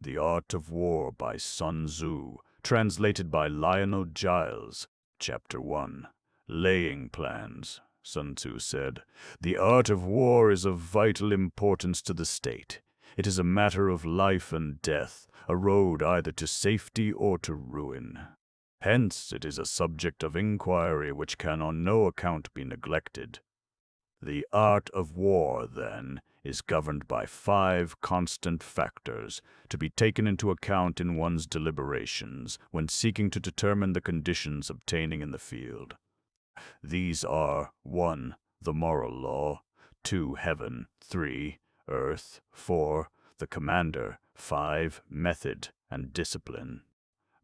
The Art of War by Sun Tzu, translated by Lionel Giles. Chapter 1. Laying Plans. Sun Tzu said, "The art of war is of vital importance to the state. It is a matter of life and death, a road either to safety or to ruin. Hence it is a subject of inquiry which can on no account be neglected. The art of war, then, is governed by 5 constant factors to be taken into account in one's deliberations when seeking to determine the conditions obtaining in the field. These are 1. The moral law, 2. Heaven, 3. Earth, 4. The commander, 5. Method and discipline.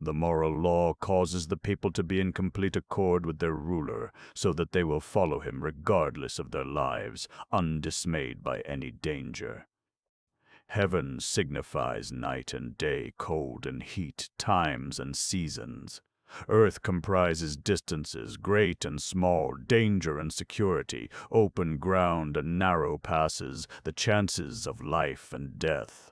The moral law causes the people to be in complete accord with their ruler, so that they will follow him regardless of their lives, undismayed by any danger. Heaven signifies night and day, cold and heat, times and seasons. Earth comprises distances, great and small, danger and security, open ground and narrow passes, the chances of life and death.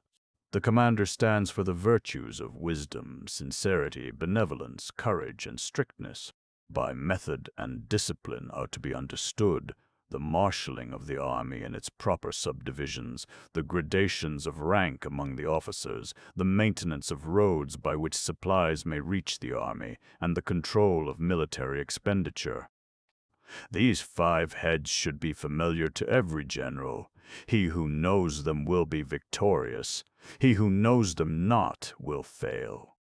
The commander stands for the virtues of wisdom, sincerity, benevolence, courage, and strictness. By method and discipline are to be understood the marshalling of the army in its proper subdivisions, the gradations of rank among the officers, the maintenance of roads by which supplies may reach the army, and the control of military expenditure. These 5 heads should be familiar to every general. He who knows them will be victorious. He who knows them not will fail.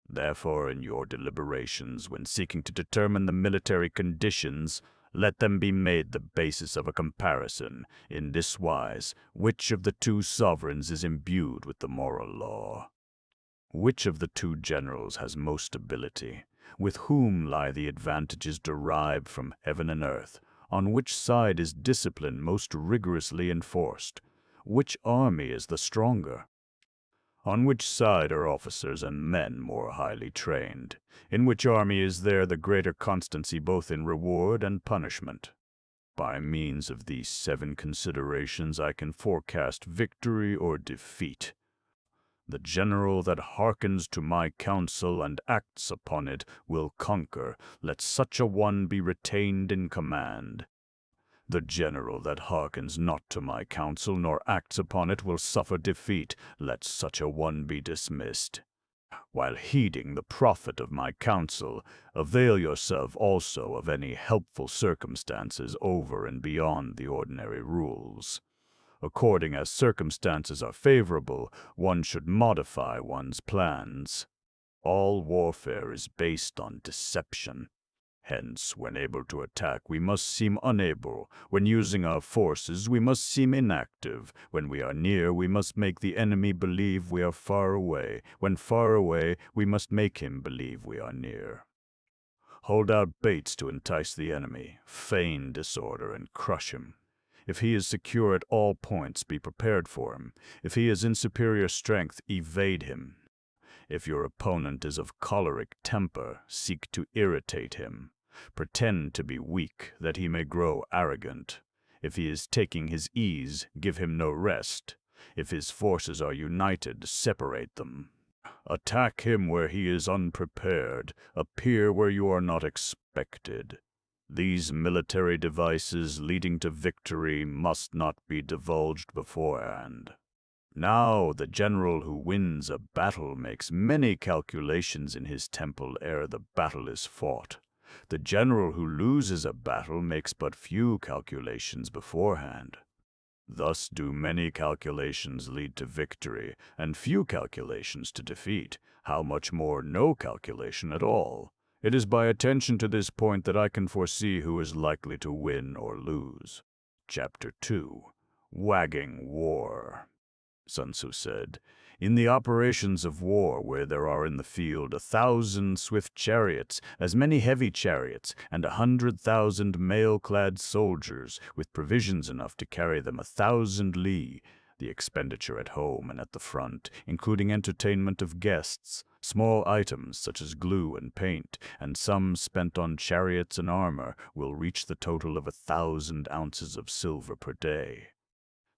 Therefore, in your deliberations, when seeking to determine the military conditions, let them be made the basis of a comparison, in this wise: which of the 2 sovereigns is imbued with the moral law? Which of the 2 generals has most ability? With whom lie the advantages derived from heaven and earth? On which side is discipline most rigorously enforced? Which army is the stronger? On which side are officers and men more highly trained? In which army is there the greater constancy both in reward and punishment? By means of these 7 considerations I can forecast victory or defeat. The general that hearkens to my counsel and acts upon it will conquer. Let such a one be retained in command. The general that hearkens not to my counsel nor acts upon it will suffer defeat. Let such a one be dismissed. While heeding the profit of my counsel, avail yourself also of any helpful circumstances over and beyond the ordinary rules. According as circumstances are favorable, one should modify one's plans. All warfare is based on deception. Hence, when able to attack, we must seem unable. When using our forces, we must seem inactive. When we are near, we must make the enemy believe we are far away. When far away, we must make him believe we are near. Hold out baits to entice the enemy. Feign disorder and crush him. If he is secure at all points, be prepared for him. If he is in superior strength, evade him. If your opponent is of choleric temper, seek to irritate him. Pretend to be weak, that he may grow arrogant. If he is taking his ease, give him no rest. If his forces are united, separate them. Attack him where he is unprepared. Appear where you are not expected. These military devices leading to victory must not be divulged beforehand. Now the general who wins a battle makes many calculations in his temple ere the battle is fought. The general who loses a battle makes but few calculations beforehand. Thus do many calculations lead to victory, and few calculations to defeat. How much more no calculation at all? It is by attention to this point that I can foresee who is likely to win or lose. Chapter 2. Wagging War. Sun Tzu said, "In the operations of war, where there are in the field 1,000 swift chariots, as many heavy chariots, and 100,000 mail-clad soldiers, with provisions enough to carry them 1,000 li, the expenditure at home and at the front, including entertainment of guests, small items such as glue and paint, and some spent on chariots and armor, will reach the total of 1,000 ounces of silver per day.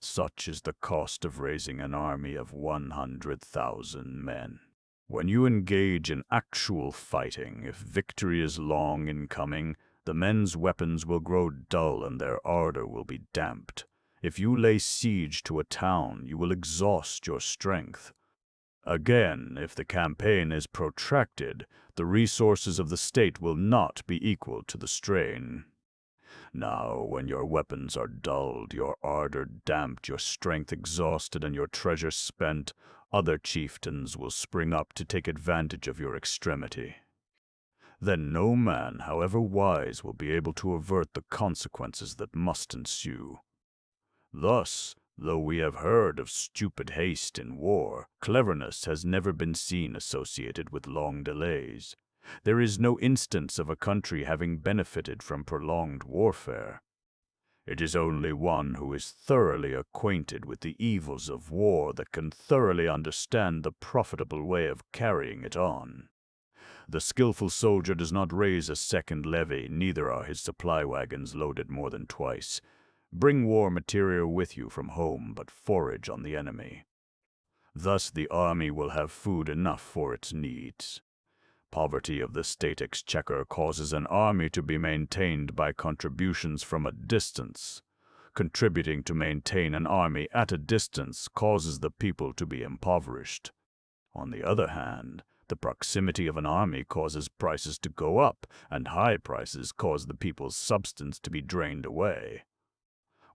Such is the cost of raising an army of 100,000 men. When you engage in actual fighting, if victory is long in coming, the men's weapons will grow dull and their ardor will be damped. If you lay siege to a town, you will exhaust your strength. Again, if the campaign is protracted, the resources of the state will not be equal to the strain. Now, when your weapons are dulled, your ardor damped, your strength exhausted, and your treasure spent, other chieftains will spring up to take advantage of your extremity. Then no man, however wise, will be able to avert the consequences that must ensue. Thus, though we have heard of stupid haste in war, cleverness has never been seen associated with long delays. There is no instance of a country having benefited from prolonged warfare. It is only one who is thoroughly acquainted with the evils of war that can thoroughly understand the profitable way of carrying it on. The skillful soldier does not raise a second levy, neither are his supply wagons loaded more than twice. Bring war material with you from home, but forage on the enemy. Thus the army will have food enough for its needs. Poverty of the state exchequer causes an army to be maintained by contributions from a distance. Contributing to maintain an army at a distance causes the people to be impoverished. On the other hand, the proximity of an army causes prices to go up, and high prices cause the people's substance to be drained away.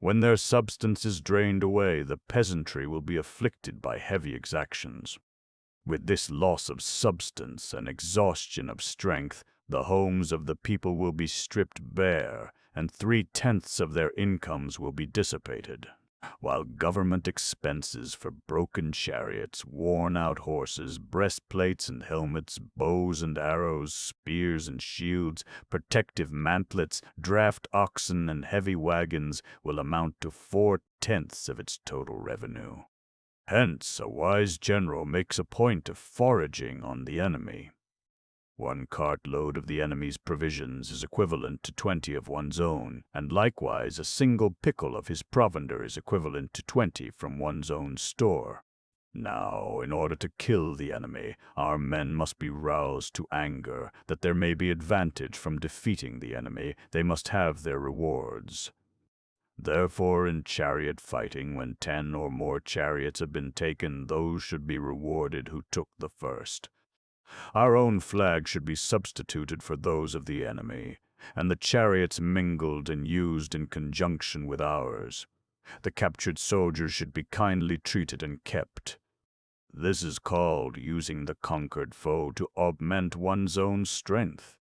When their substance is drained away, the peasantry will be afflicted by heavy exactions. With this loss of substance and exhaustion of strength, the homes of the people will be stripped bare, and 3/10 of their incomes will be dissipated, while government expenses for broken chariots, worn-out horses, breastplates and helmets, bows and arrows, spears and shields, protective mantlets, draft oxen and heavy wagons will amount to 4/10 of its total revenue. Hence, a wise general makes a point of foraging on the enemy. 1 cartload of the enemy's provisions is equivalent to 20 of one's own, and likewise a single pickle of his provender is equivalent to 20 from one's own store. Now, in order to kill the enemy, our men must be roused to anger. That there may be advantage from defeating the enemy, they must have their rewards. Therefore, in chariot fighting, when 10 or more chariots have been taken, those should be rewarded who took the first. Our own flag should be substituted for those of the enemy, and the chariots mingled and used in conjunction with ours. The captured soldiers should be kindly treated and kept. This is called using the conquered foe to augment one's own strength.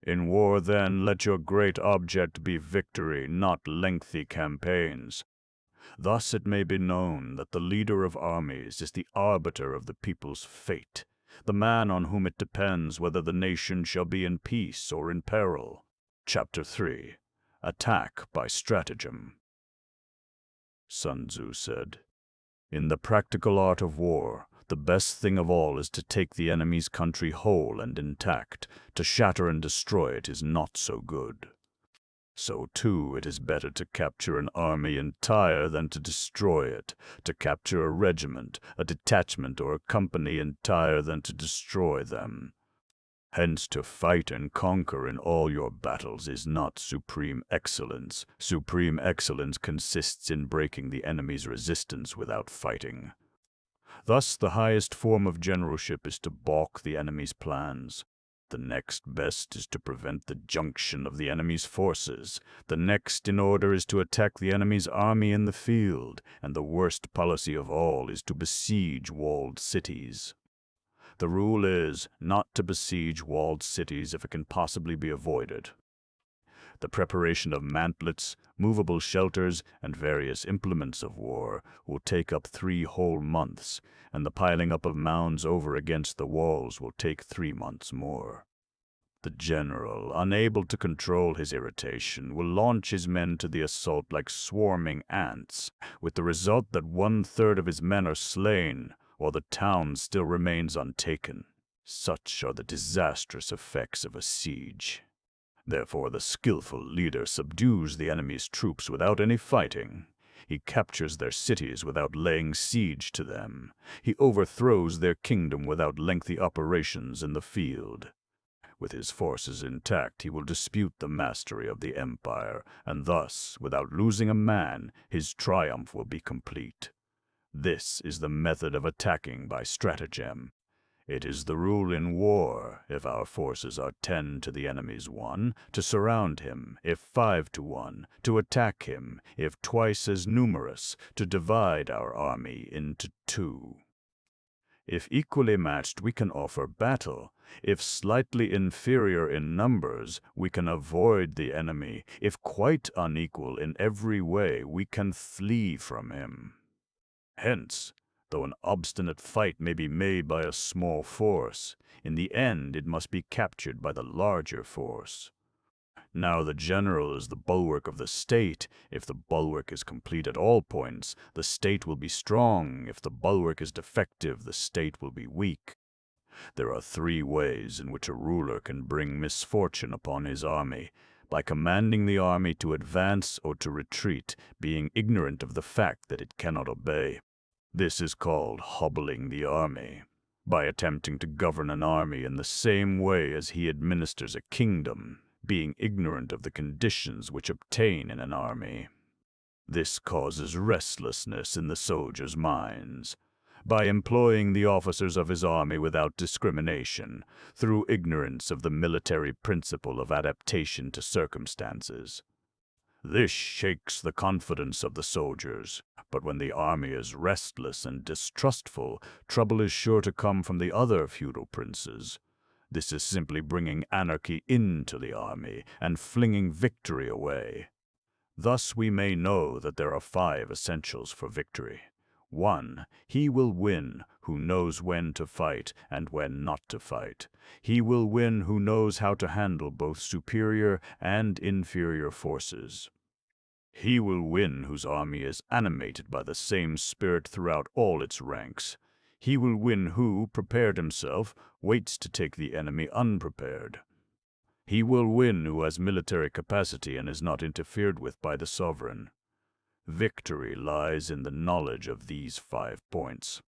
In war, then, let your great object be victory, not lengthy campaigns. Thus it may be known that the leader of armies is the arbiter of the people's fate, the man on whom it depends whether the nation shall be in peace or in peril. Chapter 3. Attack by Stratagem. Sun Tzu said, "In the practical art of war, the best thing of all is to take the enemy's country whole and intact. To shatter and destroy it is not so good. So, too, it is better to capture an army entire than to destroy it, to capture a regiment, a detachment, or a company entire than to destroy them. Hence, to fight and conquer in all your battles is not supreme excellence. Supreme excellence consists in breaking the enemy's resistance without fighting. Thus, the highest form of generalship is to balk the enemy's plans. The next best is to prevent the junction of the enemy's forces. The next in order is to attack the enemy's army in the field, and the worst policy of all is to besiege walled cities. The rule is not to besiege walled cities if it can possibly be avoided. The preparation of mantlets, movable shelters, and various implements of war will take up 3 whole months, and the piling up of mounds over against the walls will take 3 months more. The general, unable to control his irritation, will launch his men to the assault like swarming ants, with the result that 1/3 of his men are slain, while the town still remains untaken. Such are the disastrous effects of a siege. Therefore the skillful leader subdues the enemy's troops without any fighting. He captures their cities without laying siege to them. He overthrows their kingdom without lengthy operations in the field. With his forces intact, he will dispute the mastery of the empire, and thus, without losing a man, his triumph will be complete. This is the method of attacking by stratagem. It is the rule in war, if our forces are 10 to the enemy's 1, to surround him, if 5 to 1, to attack him, if twice as numerous, to divide our army into 2. If equally matched, we can offer battle. If slightly inferior in numbers, we can avoid the enemy. If quite unequal in every way, we can flee from him. Hence, though an obstinate fight may be made by a small force, in the end it must be captured by the larger force. Now the general is the bulwark of the state. If the bulwark is complete at all points, the state will be strong. If the bulwark is defective, the state will be weak. There are 3 ways in which a ruler can bring misfortune upon his army: by commanding the army to advance or to retreat, being ignorant of the fact that it cannot obey. This is called hobbling the army. By attempting to govern an army in the same way as he administers a kingdom, being ignorant of the conditions which obtain in an army. This causes restlessness in the soldiers' minds. By employing the officers of his army without discrimination, through ignorance of the military principle of adaptation to circumstances. This shakes the confidence of the soldiers, but when the army is restless and distrustful, trouble is sure to come from the other feudal princes. This is simply bringing anarchy into the army and flinging victory away. Thus we may know that there are 5 essentials for victory. 1. He will win who knows when to fight and when not to fight. He will win who knows how to handle both superior and inferior forces. He will win whose army is animated by the same spirit throughout all its ranks. He will win who, prepared himself, waits to take the enemy unprepared. He will win who has military capacity and is not interfered with by the sovereign. Victory lies in the knowledge of these 5 points.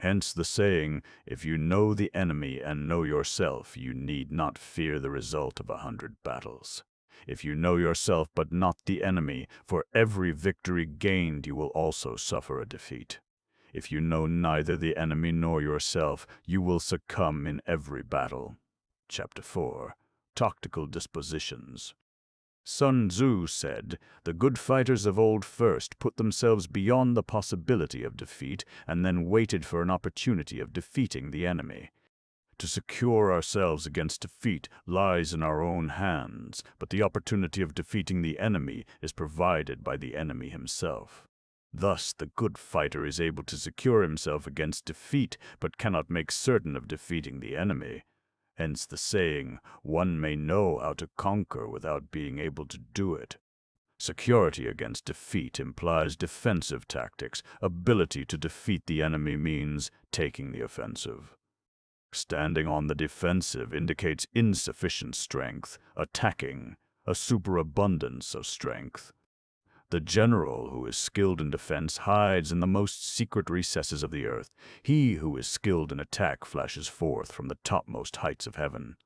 Hence the saying, if you know the enemy and know yourself, you need not fear the result of 100 battles. If you know yourself but not the enemy, for every victory gained you will also suffer a defeat. If you know neither the enemy nor yourself, you will succumb in every battle. Chapter 4. Tactical Dispositions. Sun Tzu said, "The good fighters of old first put themselves beyond the possibility of defeat and then waited for an opportunity of defeating the enemy. To secure ourselves against defeat lies in our own hands, but the opportunity of defeating the enemy is provided by the enemy himself. Thus, the good fighter is able to secure himself against defeat, but cannot make certain of defeating the enemy. Hence the saying, one may know how to conquer without being able to do it. Security against defeat implies defensive tactics. Ability to defeat the enemy means taking the offensive. Standing on the defensive indicates insufficient strength, attacking, a superabundance of strength. The general who is skilled in defense hides in the most secret recesses of the earth. He who is skilled in attack flashes forth from the topmost heights of heaven.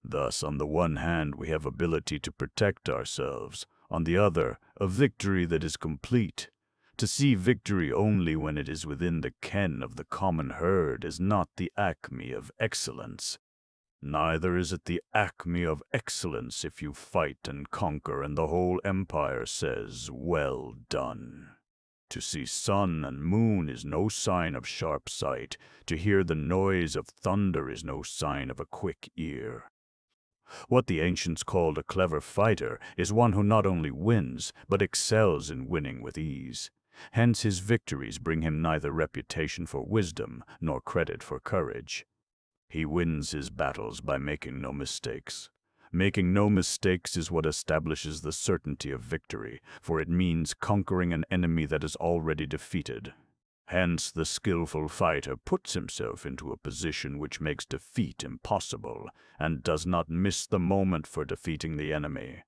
Thus, on the one hand, we have ability to protect ourselves. On the other, a victory that is complete. To see victory only when it is within the ken of the common herd is not the acme of excellence. Neither is it the acme of excellence if you fight and conquer and the whole empire says, "Well done." To see sun and moon is no sign of sharp sight. To hear the noise of thunder is no sign of a quick ear. What the ancients called a clever fighter is one who not only wins, but excels in winning with ease. Hence his victories bring him neither reputation for wisdom nor credit for courage. He wins his battles by making no mistakes. Making no mistakes is what establishes the certainty of victory, for it means conquering an enemy that is already defeated. Hence, the skillful fighter puts himself into a position which makes defeat impossible, and does not miss the moment for defeating the enemy.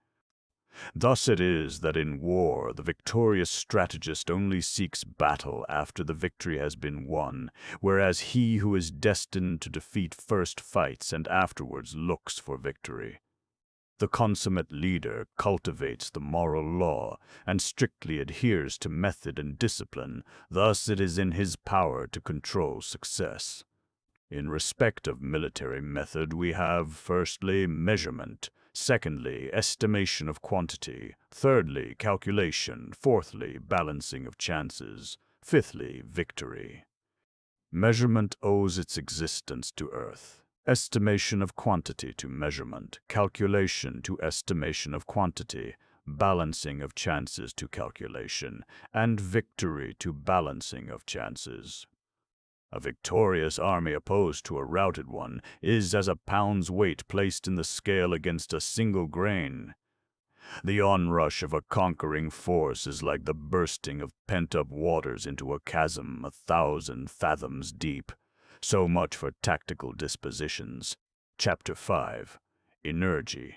Thus it is that in war the victorious strategist only seeks battle after the victory has been won, whereas he who is destined to defeat first fights and afterwards looks for victory. The consummate leader cultivates the moral law and strictly adheres to method and discipline. Thus it is in his power to control success. In respect of military method, we have, firstly, measurement, secondly, estimation of quantity, thirdly, calculation, fourthly, balancing of chances, fifthly, victory. Measurement owes its existence to earth, estimation of quantity to measurement, calculation to estimation of quantity, balancing of chances to calculation, and victory to balancing of chances. A victorious army opposed to a routed one is as a pound's weight placed in the scale against a single grain. The onrush of a conquering force is like the bursting of pent-up waters into a chasm 1,000 fathoms deep. So much for tactical dispositions. Chapter 5. Energy.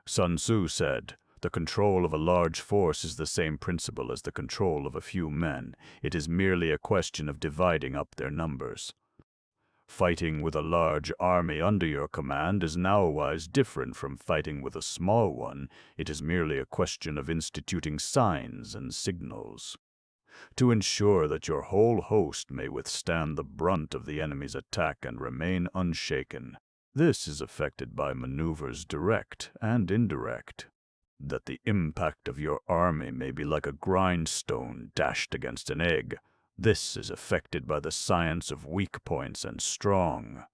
Sun Tzu said, "The control of a large force is the same principle as the control of a few men. It is merely a question of dividing up their numbers." Fighting with a large army under your command is nowise different from fighting with a small one. It is merely a question of instituting signs and signals. To ensure that your whole host may withstand the brunt of the enemy's attack and remain unshaken, this is effected by maneuvers direct and indirect. That the impact of your army may be like a grindstone dashed against an egg, this is effected by the science of weak points and strong.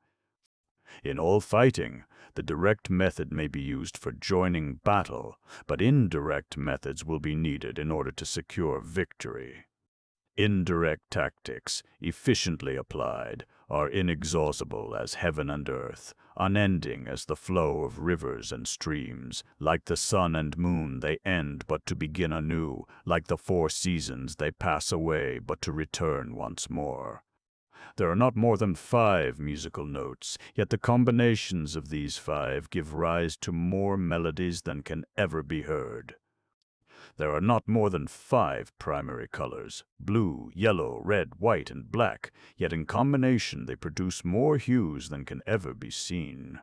In all fighting, the direct method may be used for joining battle, but indirect methods will be needed in order to secure victory. Indirect tactics, efficiently applied, are inexhaustible as heaven and earth, unending as the flow of rivers and streams. Like the sun and moon, they end but to begin anew. Like the 4 seasons, they pass away but to return once more. There are not more than 5 musical notes, yet the combinations of these 5 give rise to more melodies than can ever be heard. There are not more than 5 primary colors, blue, yellow, red, white, and black, yet in combination they produce more hues than can ever be seen.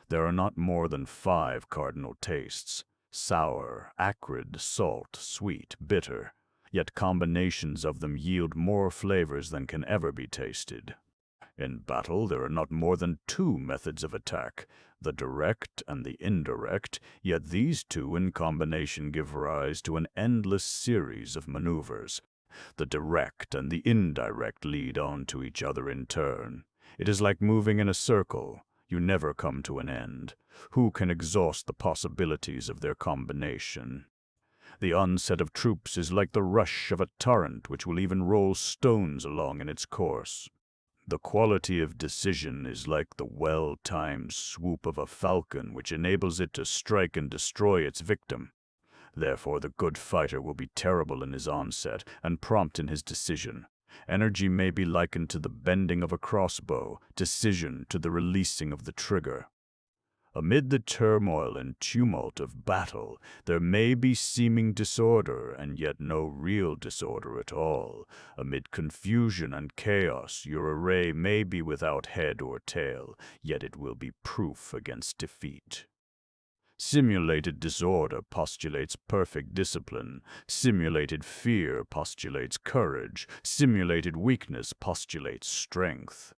There are not more than 5 cardinal tastes, sour, acrid, salt, sweet, bitter, yet combinations of them yield more flavors than can ever be tasted. In battle, there are not more than 2 methods of attack, the direct and the indirect, yet these 2 in combination give rise to an endless series of maneuvers. The direct and the indirect lead on to each other in turn. It is like moving in a circle. You never come to an end. Who can exhaust the possibilities of their combination? The onset of troops is like the rush of a torrent which will even roll stones along in its course. The quality of decision is like the well-timed swoop of a falcon which enables it to strike and destroy its victim. Therefore the good fighter will be terrible in his onset and prompt in his decision. Energy may be likened to the bending of a crossbow, decision to the releasing of the trigger. Amid the turmoil and tumult of battle, there may be seeming disorder, and yet no real disorder at all. Amid confusion and chaos, your array may be without head or tail, yet it will be proof against defeat. Simulated disorder postulates perfect discipline. Simulated fear postulates courage. Simulated weakness postulates strength.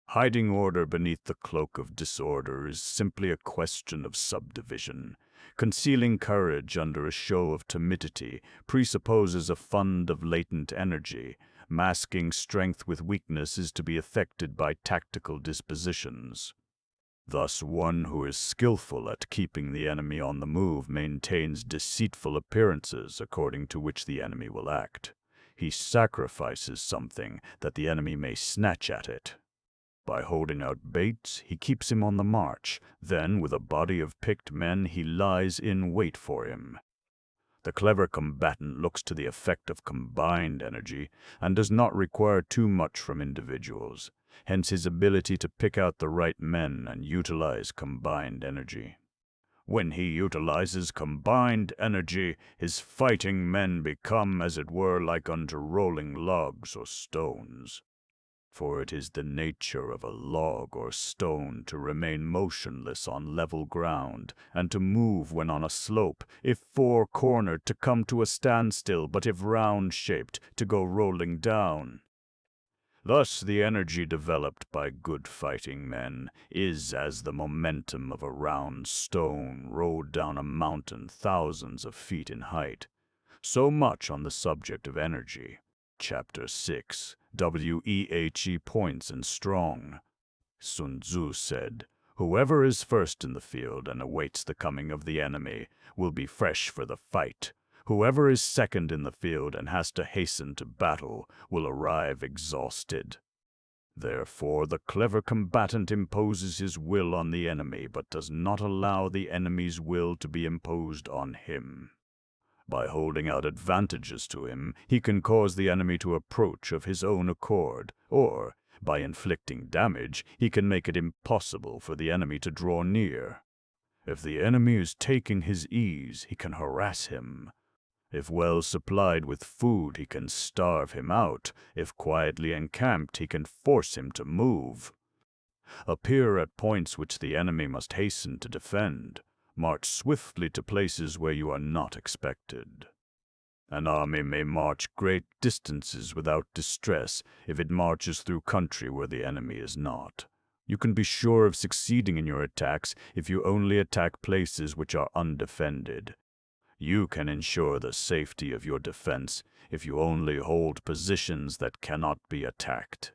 Hiding order beneath the cloak of disorder is simply a question of subdivision. Concealing courage under a show of timidity presupposes a fund of latent energy. Masking strength with weakness is to be effected by tactical dispositions. Thus, one who is skillful at keeping the enemy on the move maintains deceitful appearances according to which the enemy will act. He sacrifices something that the enemy may snatch at it. By holding out baits, he keeps him on the march. Then, with a body of picked men, he lies in wait for him. The clever combatant looks to the effect of combined energy and does not require too much from individuals, hence his ability to pick out the right men and utilize combined energy. When he utilizes combined energy, his fighting men become, as it were, like unto rolling logs or stones. For it is the nature of a log or stone to remain motionless on level ground, and to move when on a slope, if four-cornered to come to a standstill, but if round-shaped to go rolling down. Thus the energy developed by good fighting men is as the momentum of a round stone rolled down a mountain thousands of feet in height. So much on the subject of energy. Chapter 6. WEHE Points and Strong. Sun Tzu said, "Whoever is first in the field and awaits the coming of the enemy will be fresh for the fight. Whoever is second in the field and has to hasten to battle will arrive exhausted." Therefore, the clever combatant imposes his will on the enemy, but does not allow the enemy's will to be imposed on him. By holding out advantages to him, he can cause the enemy to approach of his own accord, or, by inflicting damage, he can make it impossible for the enemy to draw near. If the enemy is taking his ease, he can harass him. If well supplied with food, he can starve him out. If quietly encamped, he can force him to move. Appear at points which the enemy must hasten to defend. March swiftly to places where you are not expected. An army may march great distances without distress if it marches through country where the enemy is not. You can be sure of succeeding in your attacks if you only attack places which are undefended. You can ensure the safety of your defense if you only hold positions that cannot be attacked.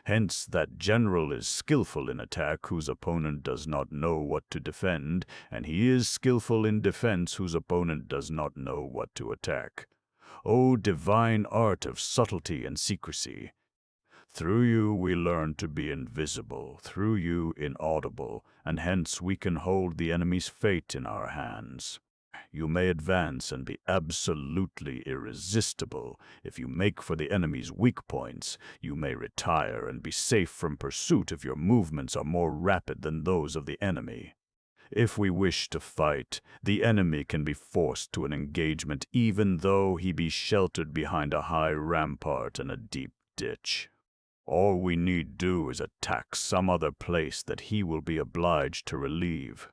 Hence, that general is skillful in attack whose opponent does not know what to defend, and he is skillful in defense whose opponent does not know what to attack. O divine art of subtlety and secrecy! Through you we learn to be invisible, through you inaudible, and hence we can hold the enemy's fate in our hands. You may advance and be absolutely irresistible. If you make for the enemy's weak points, you may retire and be safe from pursuit if your movements are more rapid than those of the enemy. If we wish to fight, the enemy can be forced to an engagement even though he be sheltered behind a high rampart and a deep ditch. All we need do is attack some other place that he will be obliged to relieve.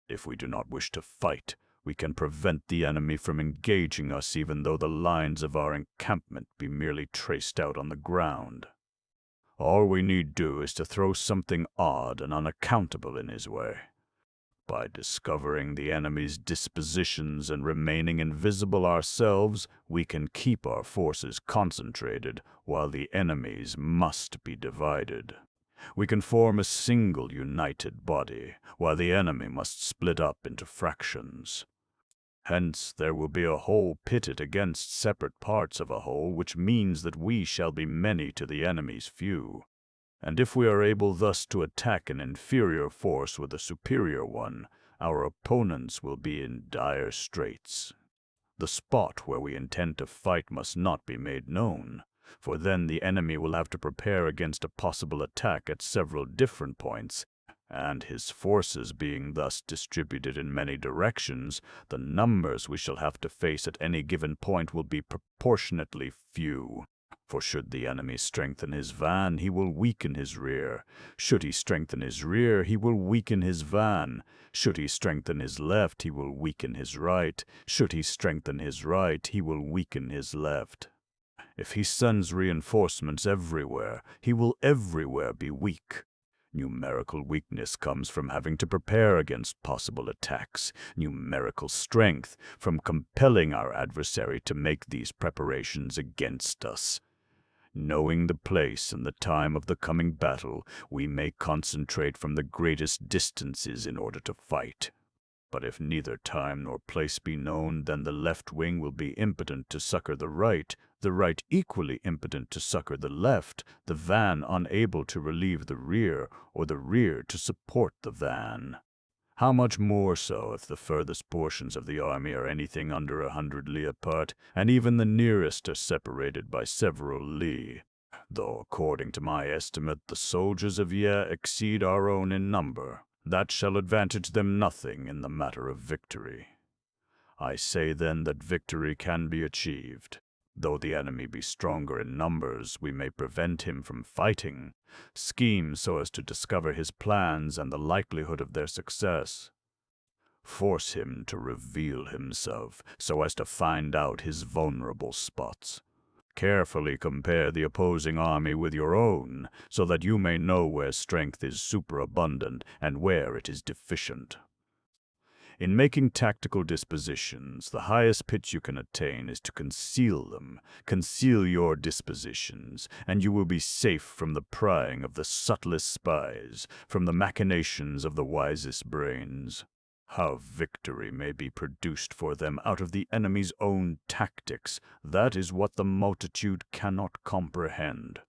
If we do not wish to fight, we can prevent the enemy from engaging us even though the lines of our encampment be merely traced out on the ground. All we need do is to throw something odd and unaccountable in his way. By discovering the enemy's dispositions and remaining invisible ourselves, we can keep our forces concentrated while the enemy's must be divided. We can form a single united body, while the enemy must split up into fractions. Hence there will be a whole pitted against separate parts of a whole, which means that we shall be many to the enemy's few. And if we are able thus to attack an inferior force with a superior one, our opponents will be in dire straits. The spot where we intend to fight must not be made known, for then the enemy will have to prepare against a possible attack at several different points, and his forces being thus distributed in many directions, the numbers we shall have to face at any given point will be proportionately few. For should the enemy strengthen his van, he will weaken his rear. Should he strengthen his rear, he will weaken his van. Should he strengthen his left, he will weaken his right. Should he strengthen his right, he will weaken his left. If he sends reinforcements everywhere, he will everywhere be weak. Numerical weakness comes from having to prepare against possible attacks. Numerical strength from compelling our adversary to make these preparations against us. Knowing the place and the time of the coming battle, we may concentrate from the greatest distances in order to fight. But if neither time nor place be known, then the left wing will be impotent to succor the right equally impotent to succor the left, the van unable to relieve the rear, or the rear to support the van. How much more so if the furthest portions of the army are anything under 100 li apart, and even the nearest are separated by several li, though according to my estimate the soldiers of Ye exceed our own in number. that shall advantage them nothing in the matter of victory. I say then that victory can be achieved. Though the enemy be stronger in numbers, we may prevent him from fighting, scheme so as to discover his plans and the likelihood of their success. Force him to reveal himself so as to find out his vulnerable spots. Carefully compare the opposing army with your own, so that you may know where strength is superabundant and where it is deficient. In making tactical dispositions, the highest pitch you can attain is to conceal them. Conceal your dispositions, and you will be safe from the prying of the subtlest spies, from the machinations of the wisest brains. How victory may be produced for them out of the enemy's own tactics, that is what the multitude cannot comprehend.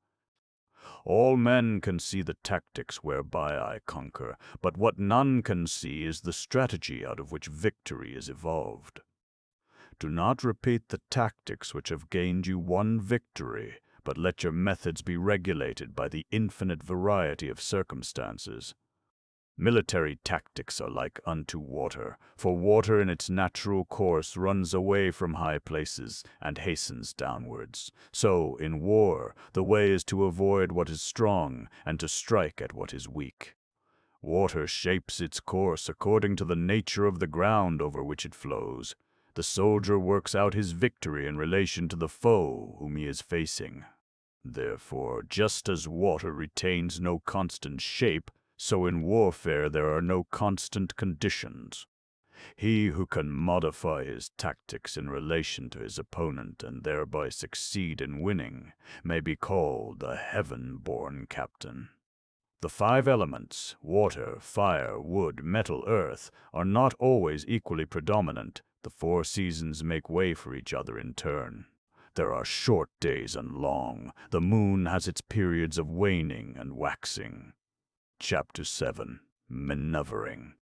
All men can see the tactics whereby I conquer, but what none can see is the strategy out of which victory is evolved. Do not repeat the tactics which have gained you one victory, but let your methods be regulated by the infinite variety of circumstances. Military tactics are like unto water, for water in its natural course runs away from high places and hastens downwards. So, in war, the way is to avoid what is strong and to strike at what is weak. Water shapes its course according to the nature of the ground over which it flows. The soldier works out his victory in relation to the foe whom he is facing. Therefore, just as water retains no constant shape, so in warfare there are no constant conditions. He who can modify his tactics in relation to his opponent and thereby succeed in winning may be called a heaven-born captain. The 5 elements, water, fire, wood, metal, earth, are not always equally predominant. The 4 seasons make way for each other in turn. There are short days and long. The moon has its periods of waning and waxing. Chapter 7. Maneuvering.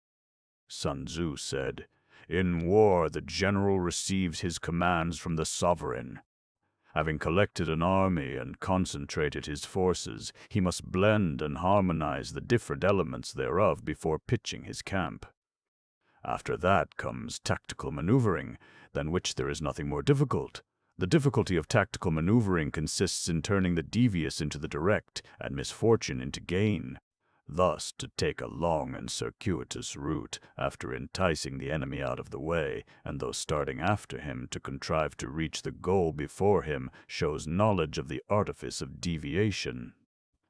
Sun Tzu said, "In war the general receives his commands from the sovereign. Having collected an army and concentrated his forces, he must blend and harmonize the different elements thereof before pitching his camp. After that comes tactical maneuvering, than which there is nothing more difficult. The difficulty of tactical maneuvering consists in turning the devious into the direct, and misfortune into gain. Thus, to take a long and circuitous route, after enticing the enemy out of the way, and those starting after him to contrive to reach the goal before him, shows knowledge of the artifice of deviation.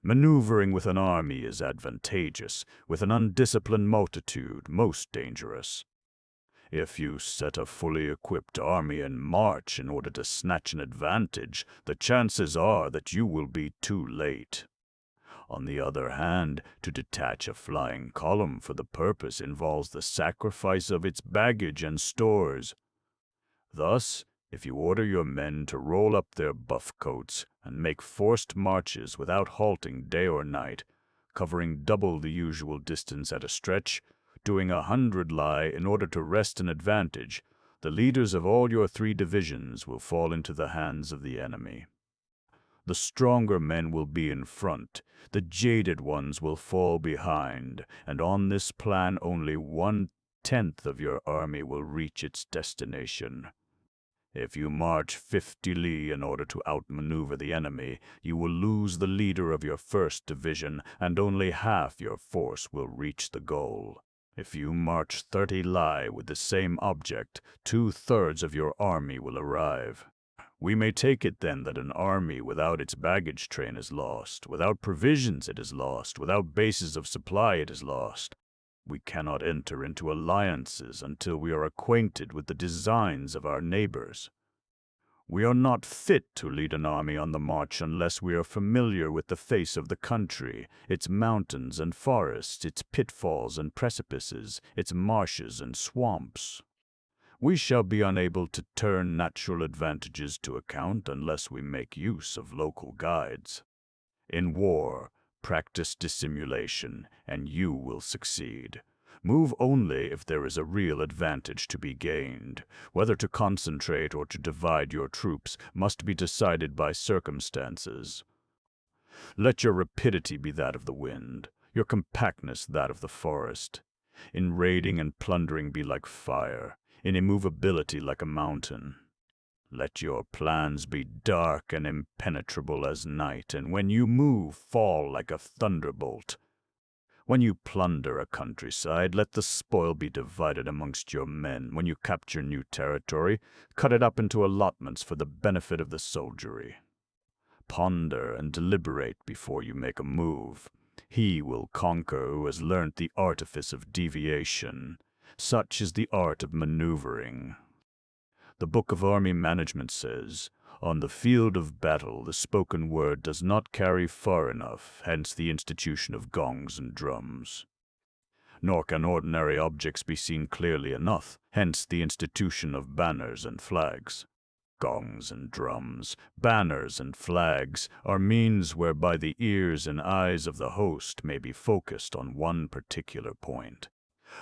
Maneuvering with an army is advantageous, with an undisciplined multitude most dangerous. If you set a fully equipped army in march in order to snatch an advantage, the chances are that you will be too late. On the other hand, to detach a flying column for the purpose involves the sacrifice of its baggage and stores. Thus, if you order your men to roll up their buff coats and make forced marches without halting day or night, covering double the usual distance at a stretch, doing 100 lie in order to wrest an advantage, the leaders of all your 3 divisions will fall into the hands of the enemy. The stronger men will be in front, the jaded ones will fall behind, and on this plan only 1/10 of your army will reach its destination. If you march 50 li in order to outmaneuver the enemy, you will lose the leader of your 1st division, and only half your force will reach the goal. If you march 30 li with the same object, 2/3 of your army will arrive. We may take it then that an army without its baggage train is lost, without provisions it is lost, without bases of supply it is lost. We cannot enter into alliances until we are acquainted with the designs of our neighbors. We are not fit to lead an army on the march unless we are familiar with the face of the country, its mountains and forests, its pitfalls and precipices, its marshes and swamps. We shall be unable to turn natural advantages to account unless we make use of local guides. In war, practice dissimulation, and you will succeed. Move only if there is a real advantage to be gained. Whether to concentrate or to divide your troops must be decided by circumstances. Let your rapidity be that of the wind, your compactness that of the forest. In raiding and plundering be like fire, in immovability like a mountain. Let your plans be dark and impenetrable as night, and when you move, fall like a thunderbolt. When you plunder a countryside, let the spoil be divided amongst your men. When you capture new territory, cut it up into allotments for the benefit of the soldiery. Ponder and deliberate before you make a move. He will conquer who has learnt the artifice of deviation. Such is the art of maneuvering. The Book of Army Management says, "On the field of battle, the spoken word does not carry far enough, hence the institution of gongs and drums. Nor can ordinary objects be seen clearly enough, hence the institution of banners and flags." Gongs and drums, banners and flags are means whereby the ears and eyes of the host may be focused on one particular point.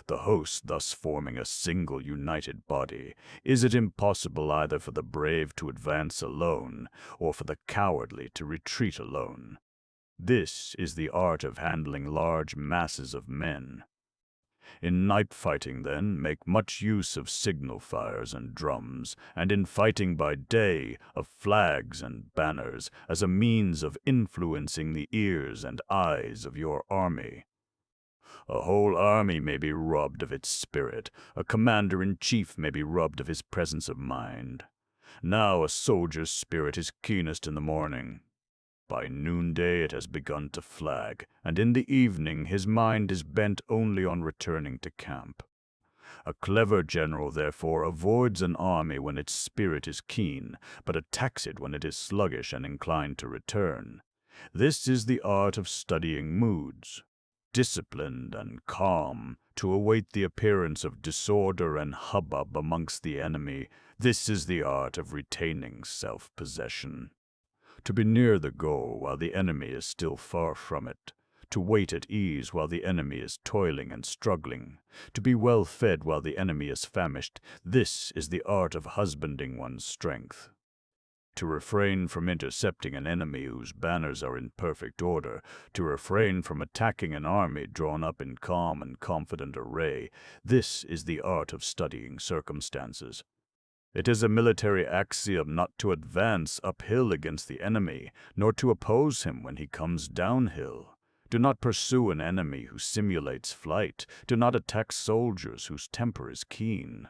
The host thus forming a single united body, is it impossible either for the brave to advance alone, or for the cowardly to retreat alone. This is the art of handling large masses of men. In night fighting, then, make much use of signal fires and drums, and in fighting by day, of flags and banners, as a means of influencing the ears and eyes of your army. A whole army may be robbed of its spirit. A commander-in-chief may be robbed of his presence of mind. Now a soldier's spirit is keenest in the morning. By noonday it has begun to flag, and in the evening his mind is bent only on returning to camp. A clever general, therefore, avoids an army when its spirit is keen, but attacks it when it is sluggish and inclined to return. This is the art of studying moods. Disciplined and calm, to await the appearance of disorder and hubbub amongst the enemy, this is the art of retaining self-possession. To be near the goal while the enemy is still far from it, to wait at ease while the enemy is toiling and struggling, to be well fed while the enemy is famished, this is the art of husbanding one's strength. To refrain from intercepting an enemy whose banners are in perfect order, to refrain from attacking an army drawn up in calm and confident array, this is the art of studying circumstances. It is a military axiom not to advance uphill against the enemy, nor to oppose him when he comes downhill. Do not pursue an enemy who simulates flight. Do not attack soldiers whose temper is keen.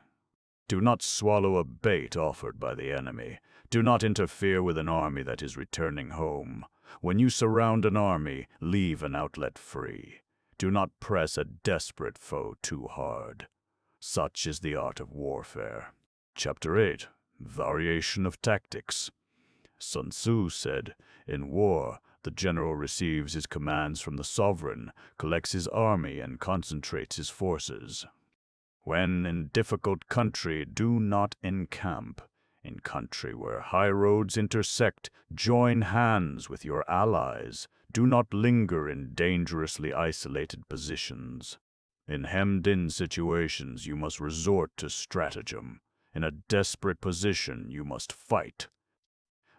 Do not swallow a bait offered by the enemy. Do not interfere with an army that is returning home. When you surround an army, leave an outlet free. Do not press a desperate foe too hard. Such is the art of warfare. Chapter 8. Variation of Tactics. Sun Tzu said, "In war, the general receives his commands from the sovereign, collects his army, and concentrates his forces. When in difficult country, do not encamp. In country where high roads intersect, join hands with your allies. Do not linger in dangerously isolated positions. In hemmed-in situations, you must resort to stratagem. In a desperate position, you must fight.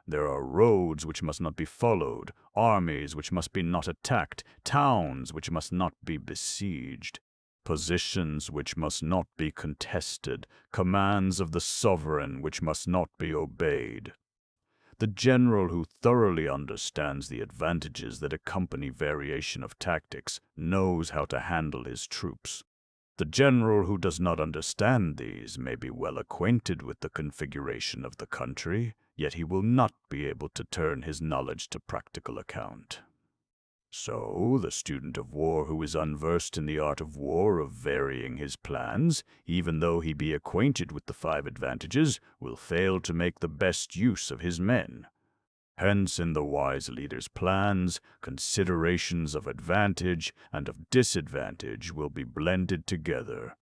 There are roads which must not be followed, armies which must be not attacked, towns which must not be besieged, positions which must not be contested, commands of the sovereign which must not be obeyed." The general who thoroughly understands the advantages that accompany variation of tactics knows how to handle his troops. The general who does not understand these may be well acquainted with the configuration of the country, yet he will not be able to turn his knowledge to practical account. So, the student of war who is unversed in the art of war of varying his plans, even though he be acquainted with the 5 advantages, will fail to make the best use of his men. Hence, in the wise leader's plans, considerations of advantage and of disadvantage will be blended together.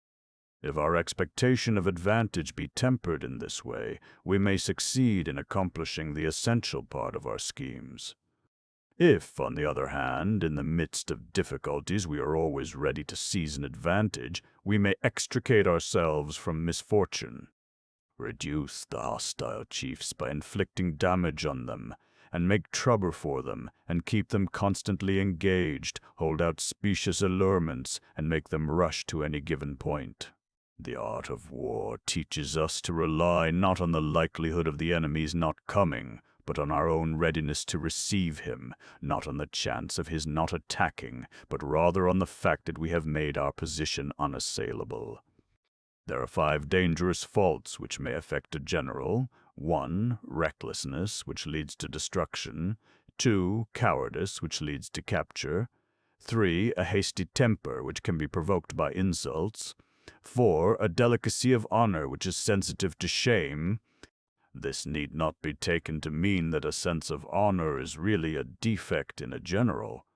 If our expectation of advantage be tempered in this way, we may succeed in accomplishing the essential part of our schemes. If, on the other hand, in the midst of difficulties we are always ready to seize an advantage, we may extricate ourselves from misfortune. Reduce the hostile chiefs by inflicting damage on them, and make trouble for them, and keep them constantly engaged, hold out specious allurements, and make them rush to any given point. The art of war teaches us to rely not on the likelihood of the enemy's not coming, but on our own readiness to receive him, not on the chance of his not attacking, but rather on the fact that we have made our position unassailable. There are 5 dangerous faults which may affect a general. 1. Recklessness, which leads to destruction. 2. Cowardice, which leads to capture. 3. A hasty temper, which can be provoked by insults. 4. A delicacy of honor, which is sensitive to shame. This need not be taken to mean that a sense of honor is really a defect in a general.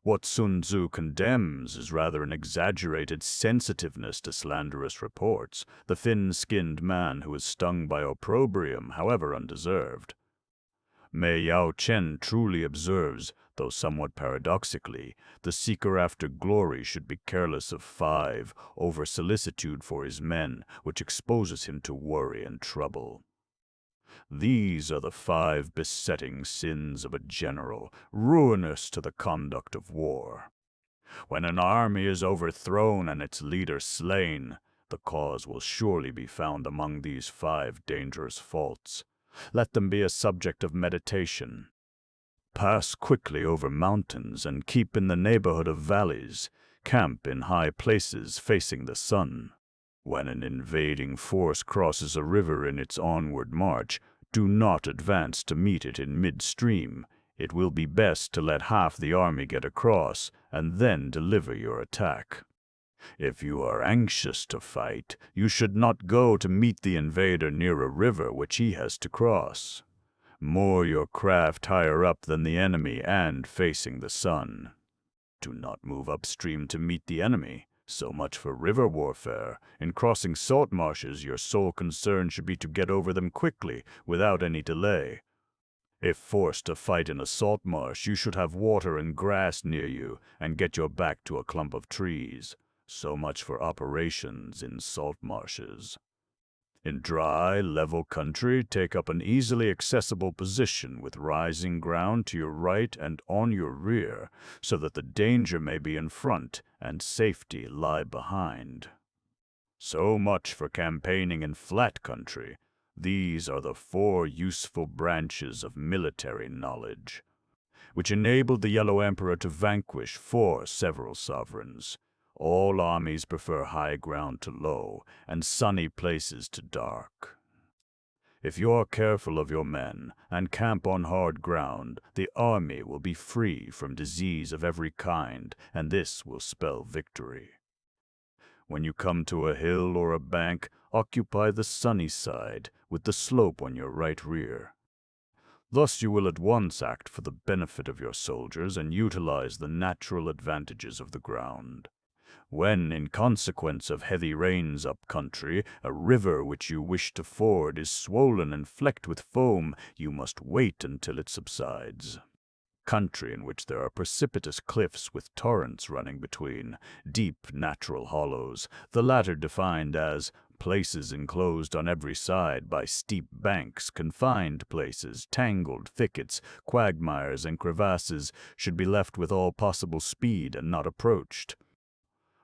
What Sun Tzu condemns is rather an exaggerated sensitiveness to slanderous reports, the thin-skinned man who is stung by opprobrium, however undeserved. Mei Yao Chen truly observes, though somewhat paradoxically, the seeker after glory should be careless of 5, over-solicitude for his men, which exposes him to worry and trouble. These are the 5 besetting sins of a general, ruinous to the conduct of war. When an army is overthrown and its leader slain, the cause will surely be found among these 5 dangerous faults. Let them be a subject of meditation. Pass quickly over mountains and keep in the neighborhood of valleys. Camp in high places facing the sun. When an invading force crosses a river in its onward march, do not advance to meet it in midstream. It will be best to let half the army get across, and then deliver your attack. If you are anxious to fight, you should not go to meet the invader near a river which he has to cross. Moor your craft higher up than the enemy and facing the sun. Do not move upstream to meet the enemy. So much for river warfare. In crossing salt marshes, your sole concern should be to get over them quickly, without any delay. If forced to fight in a salt marsh, you should have water and grass near you, and get your back to a clump of trees. So much for operations in salt marshes. In dry, level country, take up an easily accessible position with rising ground to your right and on your rear, so that the danger may be in front and safety lie behind. So much for campaigning in flat country. These are the 4 useful branches of military knowledge, which enabled the Yellow Emperor to vanquish 4 several sovereigns. All armies prefer high ground to low, and sunny places to dark. If you are careful of your men, and camp on hard ground, the army will be free from disease of every kind, and this will spell victory. When you come to a hill or a bank, occupy the sunny side, with the slope on your right rear. Thus you will at once act for the benefit of your soldiers and utilize the natural advantages of the ground. When, in consequence of heavy rains up country, a river which you wish to ford is swollen and flecked with foam, you must wait until it subsides. Country in which there are precipitous cliffs with torrents running between, deep natural hollows, the latter defined as places enclosed on every side by steep banks, confined places, tangled thickets, quagmires, and crevasses, should be left with all possible speed and not approached.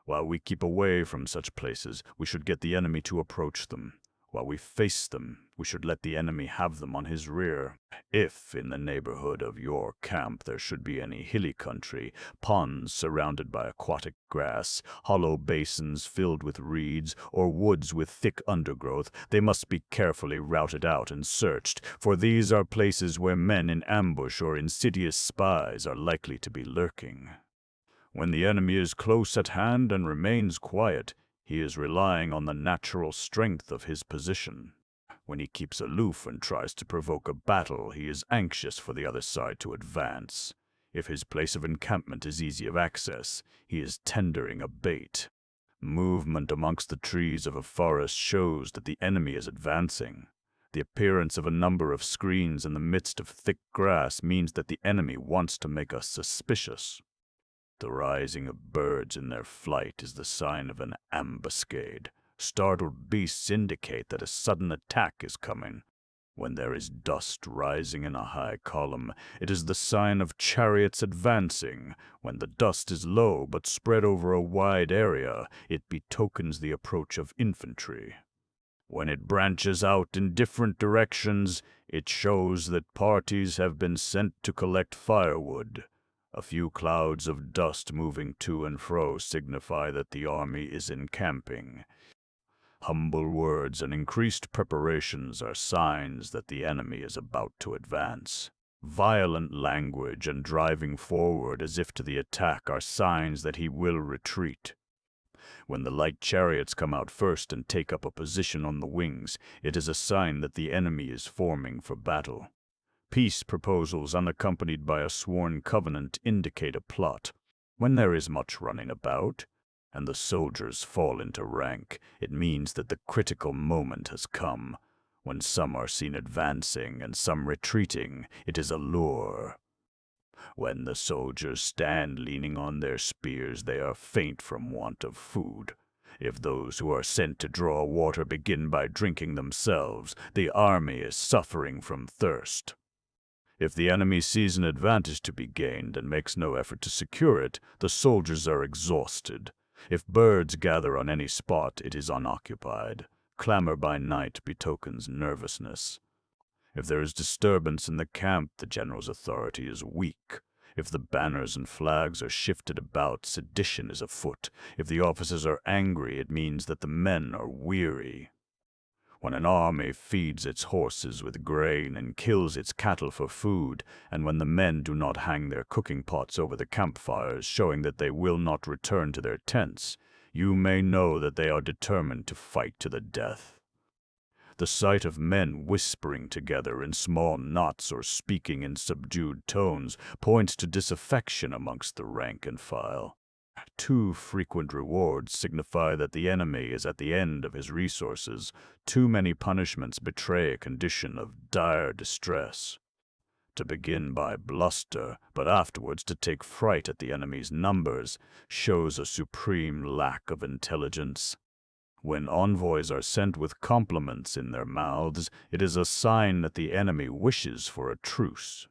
While we keep away from such places, we should get the enemy to approach them. While we face them, we should let the enemy have them on his rear. If in the neighborhood of your camp there should be any hilly country, ponds surrounded by aquatic grass, hollow basins filled with reeds, or woods with thick undergrowth, they must be carefully routed out and searched, for these are places where men in ambush or insidious spies are likely to be lurking. When the enemy is close at hand and remains quiet, he is relying on the natural strength of his position. When he keeps aloof and tries to provoke a battle, he is anxious for the other side to advance. If his place of encampment is easy of access, he is tendering a bait. Movement amongst the trees of a forest shows that the enemy is advancing. The appearance of a number of screens in the midst of thick grass means that the enemy wants to make us suspicious. The rising of birds in their flight is the sign of an ambuscade. Startled beasts indicate that a sudden attack is coming. When there is dust rising in a high column, it is the sign of chariots advancing. When the dust is low but spread over a wide area, it betokens the approach of infantry. When it branches out in different directions, it shows that parties have been sent to collect firewood. A few clouds of dust moving to and fro signify that the army is encamping. Humble words and increased preparations are signs that the enemy is about to advance. Violent language and driving forward as if to the attack are signs that he will retreat. When the light chariots come out first and take up a position on the wings, it is a sign that the enemy is forming for battle. Peace proposals unaccompanied by a sworn covenant indicate a plot. When there is much running about, and the soldiers fall into rank, it means that the critical moment has come. When some are seen advancing and some retreating, it is a lure. When the soldiers stand leaning on their spears, they are faint from want of food. If those who are sent to draw water begin by drinking themselves, the army is suffering from thirst. If the enemy sees an advantage to be gained and makes no effort to secure it, the soldiers are exhausted. If birds gather on any spot, it is unoccupied. Clamor by night betokens nervousness. If there is disturbance in the camp, the general's authority is weak. If the banners and flags are shifted about, sedition is afoot. If the officers are angry, it means that the men are weary. When an army feeds its horses with grain and kills its cattle for food, and when the men do not hang their cooking pots over the campfires, showing that they will not return to their tents, you may know that they are determined to fight to the death. The sight of men whispering together in small knots or speaking in subdued tones points to disaffection amongst the rank and file. Too frequent rewards signify that the enemy is at the end of his resources. Too many punishments betray a condition of dire distress. To begin by bluster, but afterwards to take fright at the enemy's numbers, shows a supreme lack of intelligence. When envoys are sent with compliments in their mouths, it is a sign that the enemy wishes for a truce.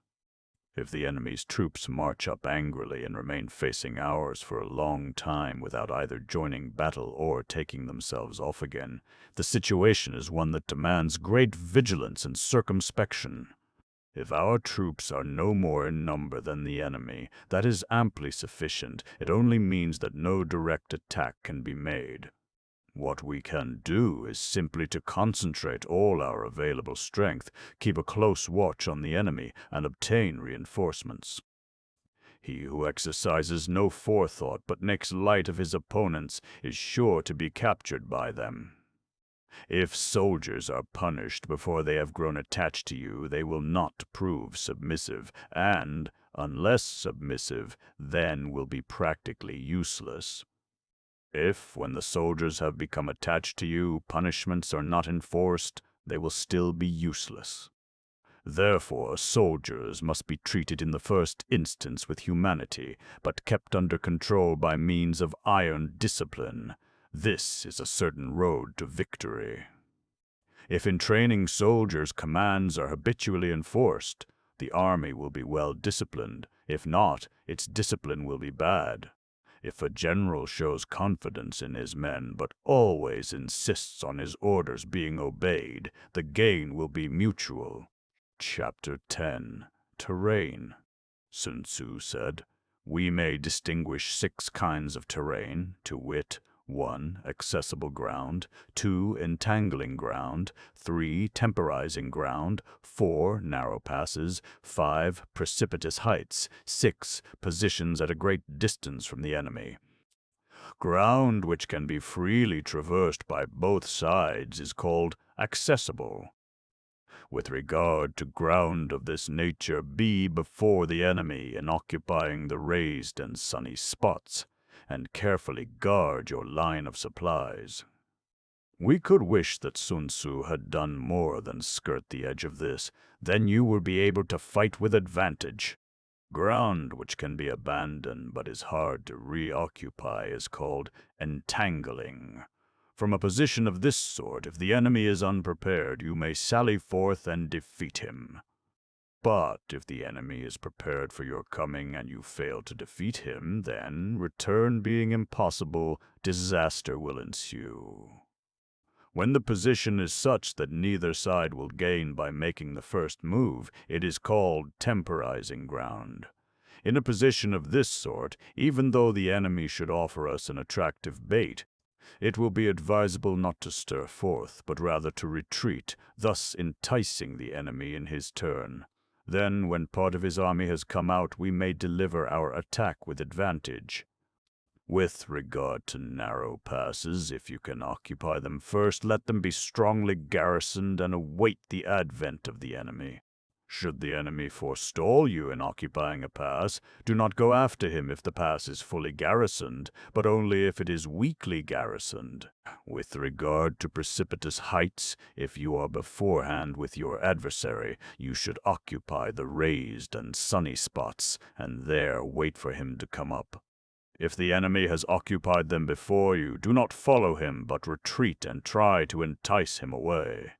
If the enemy's troops march up angrily and remain facing ours for a long time without either joining battle or taking themselves off again, the situation is one that demands great vigilance and circumspection. If our troops are no more in number than the enemy, that is amply sufficient. It only means that no direct attack can be made. What we can do is simply to concentrate all our available strength, keep a close watch on the enemy, and obtain reinforcements. He who exercises no forethought but makes light of his opponents is sure to be captured by them. If soldiers are punished before they have grown attached to you, they will not prove submissive, and, unless submissive, then will be practically useless. If, when the soldiers have become attached to you, punishments are not enforced, they will still be useless. Therefore, soldiers must be treated in the first instance with humanity, but kept under control by means of iron discipline. This is a certain road to victory. If in training soldiers commands are habitually enforced, the army will be well disciplined. If not, its discipline will be bad. If a general shows confidence in his men but always insists on his orders being obeyed, the gain will be mutual. Chapter 10. Terrain. Sun Tzu said, "We may distinguish 6 kinds of terrain, to wit, 1. Accessible ground, 2. Entangling ground, 3. Temporizing ground, 4. Narrow passes, 5. Precipitous heights, 6. Positions at a great distance from the enemy. Ground which can be freely traversed by both sides is called accessible. With regard to ground of this nature, be before the enemy in occupying the raised and sunny spots, and carefully guard your line of supplies." We could wish that Sun Tzu had done more than skirt the edge of this. Then you will be able to fight with advantage. Ground which can be abandoned but is hard to reoccupy is called entangling. From a position of this sort, if the enemy is unprepared, you may sally forth and defeat him. But if the enemy is prepared for your coming and you fail to defeat him, then, return being impossible, disaster will ensue. When the position is such that neither side will gain by making the first move, it is called temporizing ground. In a position of this sort, even though the enemy should offer us an attractive bait, it will be advisable not to stir forth, but rather to retreat, thus enticing the enemy in his turn. Then, when part of his army has come out, we may deliver our attack with advantage. With regard to narrow passes, if you can occupy them first, let them be strongly garrisoned and await the advent of the enemy. Should the enemy forestall you in occupying a pass, do not go after him if the pass is fully garrisoned, but only if it is weakly garrisoned. With regard to precipitous heights, if you are beforehand with your adversary, you should occupy the raised and sunny spots, and there wait for him to come up. If the enemy has occupied them before you, do not follow him, but retreat and try to entice him away.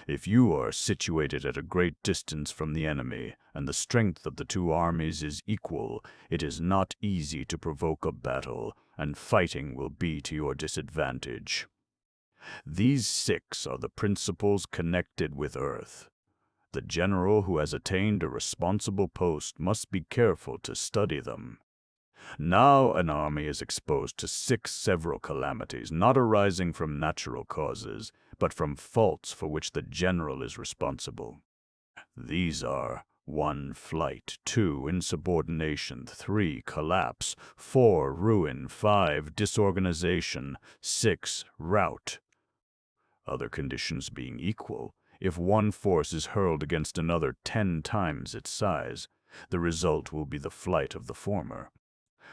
If you are situated at a great distance from the enemy, and the strength of the two armies is equal, it is not easy to provoke a battle, and fighting will be to your disadvantage. These 6 are the principles connected with earth. The general who has attained a responsible post must be careful to study them. Now an army is exposed to 6 several calamities, not arising from natural causes, but from faults for which the general is responsible. These are 1. Flight, 2. Insubordination, 3. Collapse, 4. Ruin, 5. Disorganization, 6. Rout. Other conditions being equal, if one force is hurled against another 10 times its size, the result will be the flight of the former.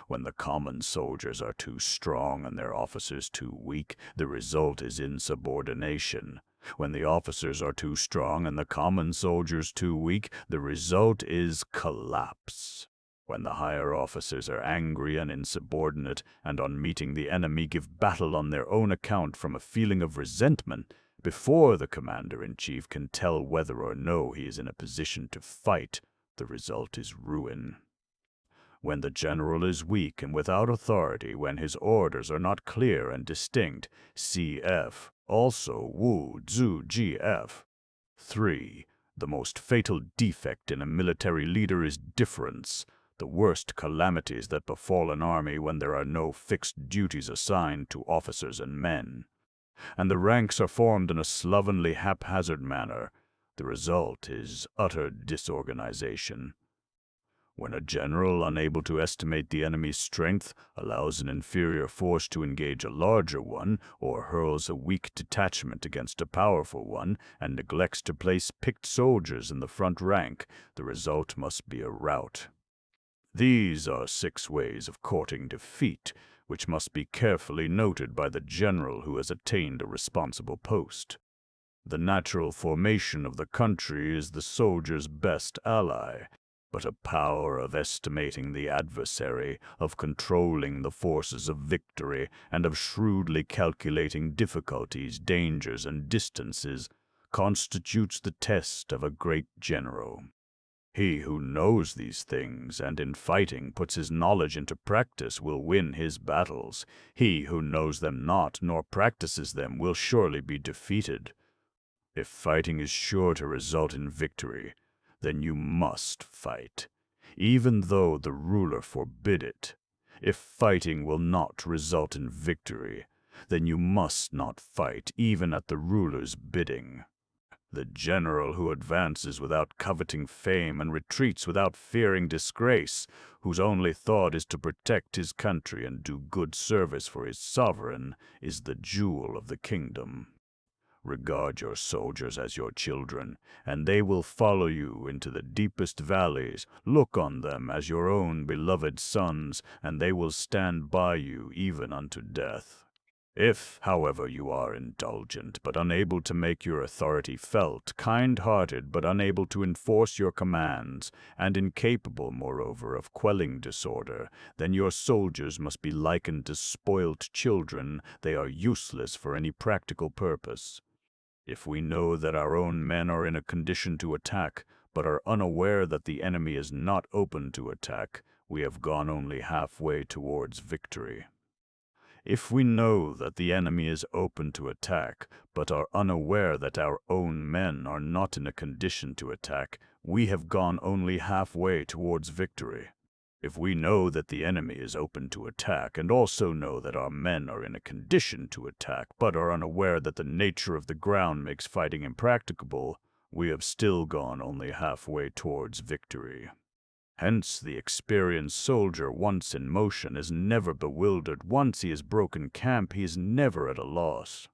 When the common soldiers are too strong and their officers too weak, the result is insubordination. When the officers are too strong and the common soldiers too weak, the result is collapse. When the higher officers are angry and insubordinate, and on meeting the enemy give battle on their own account from a feeling of resentment, before the commander-in-chief can tell whether or no he is in a position to fight, the result is ruin. When the general is weak and without authority, when his orders are not clear and distinct, cf. Also Wu Zu GF. 3. The most fatal defect in a military leader is difference, the worst calamities that befall an army when there are no fixed duties assigned to officers and men, and the ranks are formed in a slovenly, haphazard manner. The result is utter disorganization. When a general, unable to estimate the enemy's strength, allows an inferior force to engage a larger one, or hurls a weak detachment against a powerful one, and neglects to place picked soldiers in the front rank, the result must be a rout. These are 6 ways of courting defeat, which must be carefully noted by the general who has attained a responsible post. The natural formation of the country is the soldier's best ally, but a power of estimating the adversary, of controlling the forces of victory, and of shrewdly calculating difficulties, dangers, and distances, constitutes the test of a great general. He who knows these things, and in fighting puts his knowledge into practice, will win his battles. He who knows them not, nor practices them, will surely be defeated. If fighting is sure to result in victory, then you must fight, even though the ruler forbid it. If fighting will not result in victory, then you must not fight, even at the ruler's bidding. The general who advances without coveting fame and retreats without fearing disgrace, whose only thought is to protect his country and do good service for his sovereign, is the jewel of the kingdom. Regard your soldiers as your children, and they will follow you into the deepest valleys. Look on them as your own beloved sons, and they will stand by you even unto death. If, however, you are indulgent but unable to make your authority felt, kind-hearted but unable to enforce your commands, and incapable, moreover, of quelling disorder, then your soldiers must be likened to spoilt children. They are useless for any practical purpose. If we know that our own men are in a condition to attack, but are unaware that the enemy is not open to attack, we have gone only halfway towards victory. If we know that the enemy is open to attack, but are unaware that our own men are not in a condition to attack, we have gone only halfway towards victory. If we know that the enemy is open to attack, and also know that our men are in a condition to attack, but are unaware that the nature of the ground makes fighting impracticable, we have still gone only halfway towards victory. Hence, the experienced soldier, once in motion, is never bewildered. Once he has broken camp, he is never at a loss.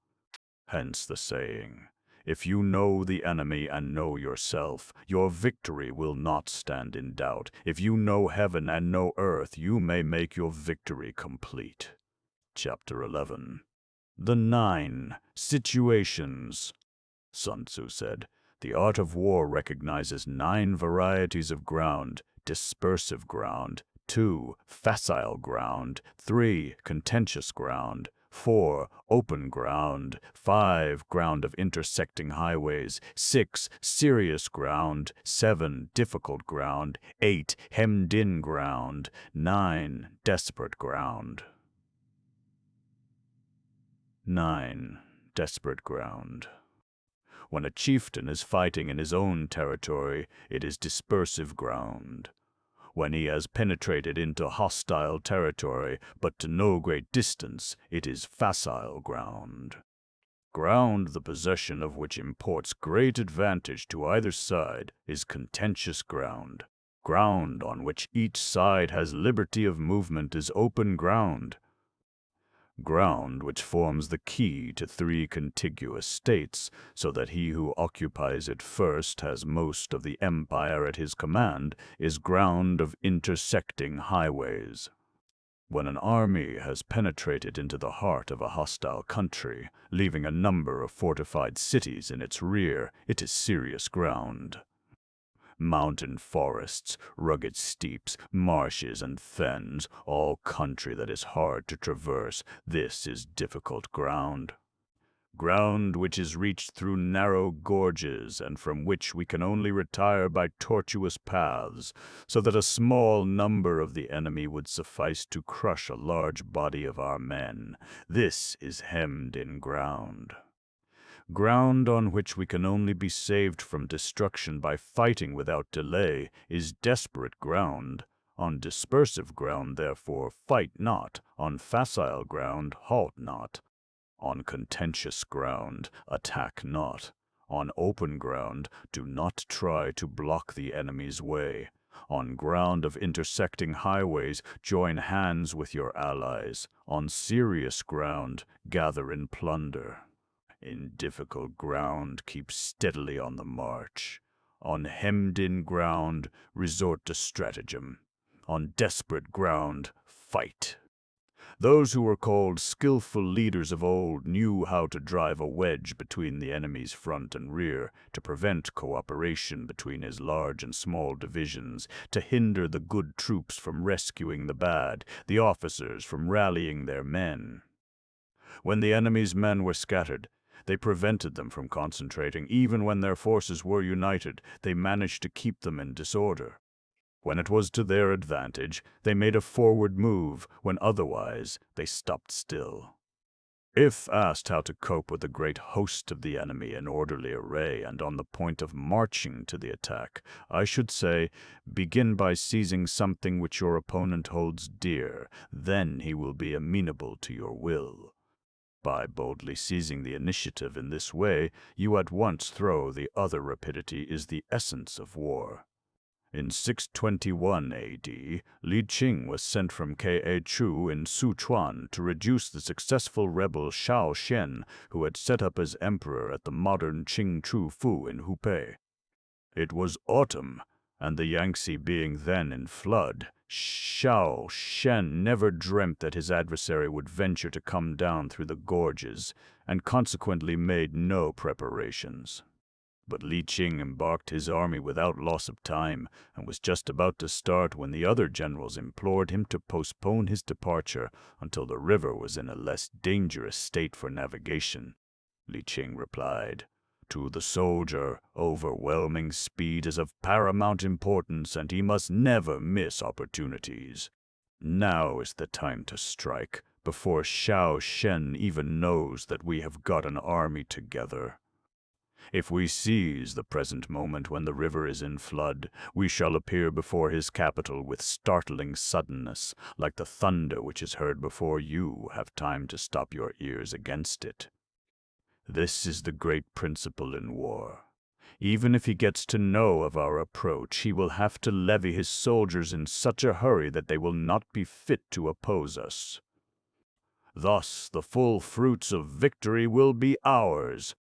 Hence the saying, if you know the enemy and know yourself, your victory will not stand in doubt. If you know heaven and know earth, you may make your victory complete. Chapter 11. The 9 Situations. Sun Tzu said, the art of war recognizes 9 varieties of ground: dispersive ground, 2, facile ground, 3, contentious ground, 4, open ground, 5, ground of intersecting highways, 6, serious ground, 7, difficult ground, 8, hemmed-in ground, 9, desperate ground. 9. Desperate ground. When a chieftain is fighting in his own territory, it is dispersive ground. When he has penetrated into hostile territory, but to no great distance, it is facile ground. Ground the possession of which imports great advantage to either side is contentious ground. Ground on which each side has liberty of movement is open ground. Ground which forms the key to 3 contiguous states, so that he who occupies it first has most of the empire at his command, is ground of intersecting highways. When an army has penetrated into the heart of a hostile country, leaving a number of fortified cities in its rear, it is serious ground. Mountain forests, rugged steeps, marshes and fens, all country that is hard to traverse, this is difficult ground. Ground which is reached through narrow gorges, and from which we can only retire by tortuous paths, so that a small number of the enemy would suffice to crush a large body of our men. This is hemmed-in ground. Ground on which we can only be saved from destruction by fighting without delay is desperate ground. On dispersive ground, therefore, fight not. On facile ground, halt not. On contentious ground, attack not. On open ground, do not try to block the enemy's way. On ground of intersecting highways, join hands with your allies. On serious ground, gather in plunder. In difficult ground, keep steadily on the march. On hemmed-in ground, resort to stratagem. On desperate ground, fight. Those who were called skillful leaders of old knew how to drive a wedge between the enemy's front and rear, to prevent cooperation between his large and small divisions, to hinder the good troops from rescuing the bad, the officers from rallying their men. When the enemy's men were scattered, they prevented them from concentrating. Even when their forces were united, they managed to keep them in disorder. When it was to their advantage, they made a forward move. When otherwise, they stopped still. If asked how to cope with the great host of the enemy in orderly array and on the point of marching to the attack, I should say, begin by seizing something which your opponent holds dear. Then he will be amenable to your will. By boldly seizing the initiative in this way, you at once throw the other. Rapidity is the essence of war. In 621 A.D., Li Qing was sent from Ke-Chu in Sichuan to reduce the successful rebel Shao Xian, who had set up as emperor at the modern Qing-Chu-Fu in Hubei. It was autumn, and the Yangtze being then in flood, Xiao Shen never dreamt that his adversary would venture to come down through the gorges, and consequently made no preparations. But Li Qing embarked his army without loss of time, and was just about to start when the other generals implored him to postpone his departure until the river was in a less dangerous state for navigation. Li Qing replied, "To the soldier, overwhelming speed is of paramount importance, and he must never miss opportunities. Now is the time to strike, before Xiao Shen even knows that we have got an army together. If we seize the present moment when the river is in flood, we shall appear before his capital with startling suddenness, like the thunder which is heard before you have time to stop your ears against it. This is the great principle in war. Even if he gets to know of our approach, he will have to levy his soldiers in such a hurry that they will not be fit to oppose us. Thus the full fruits of victory will be ours."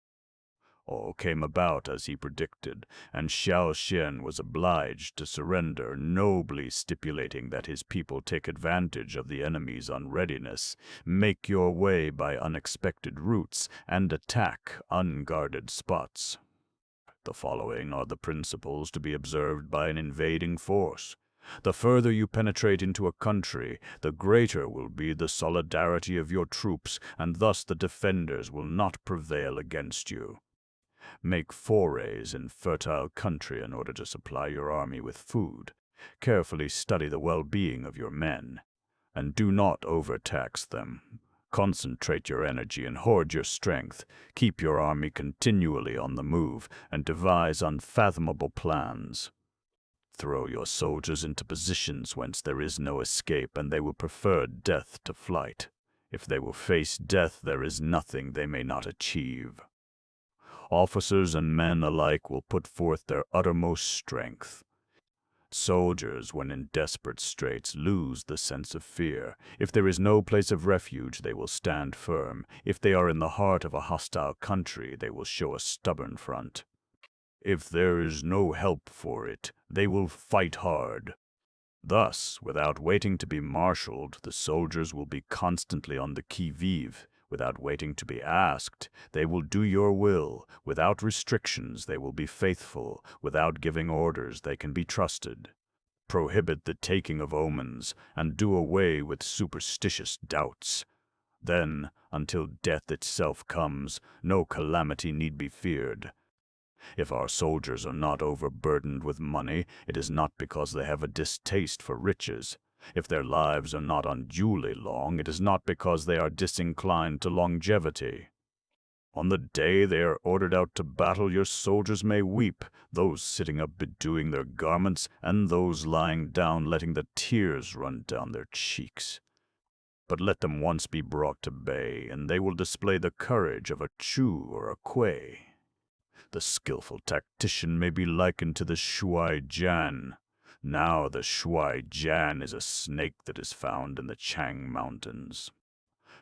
All came about as he predicted, and Xiao Xian was obliged to surrender, nobly stipulating that his people take advantage of the enemy's unreadiness, make your way by unexpected routes, and attack unguarded spots. The following are the principles to be observed by an invading force. The further you penetrate into a country, the greater will be the solidarity of your troops, and thus the defenders will not prevail against you. Make forays in fertile country in order to supply your army with food. Carefully study the well-being of your men, and do not overtax them. Concentrate your energy and hoard your strength. Keep your army continually on the move, and devise unfathomable plans. Throw your soldiers into positions whence there is no escape, and they will prefer death to flight. If they will face death, there is nothing they may not achieve. Officers and men alike will put forth their uttermost strength. Soldiers, when in desperate straits, lose the sense of fear. If there is no place of refuge, they will stand firm. If they are in the heart of a hostile country, they will show a stubborn front. If there is no help for it, they will fight hard. Thus, without waiting to be marshaled, the soldiers will be constantly on the qui-vive. Without waiting to be asked, they will do your will. Without restrictions, they will be faithful. Without giving orders, they can be trusted. Prohibit the taking of omens, and do away with superstitious doubts. Then, until death itself comes, no calamity need be feared. If our soldiers are not overburdened with money, it is not because they have a distaste for riches. If their lives are not unduly long, it is not because they are disinclined to longevity. On the day they are ordered out to battle, your soldiers may weep, those sitting up bedewing their garments, and those lying down letting the tears run down their cheeks. But let them once be brought to bay, and they will display the courage of a Chu or a Kuei. The skillful tactician may be likened to the Shuai Jian. Now the Shuai Jian is a snake that is found in the Chang Mountains.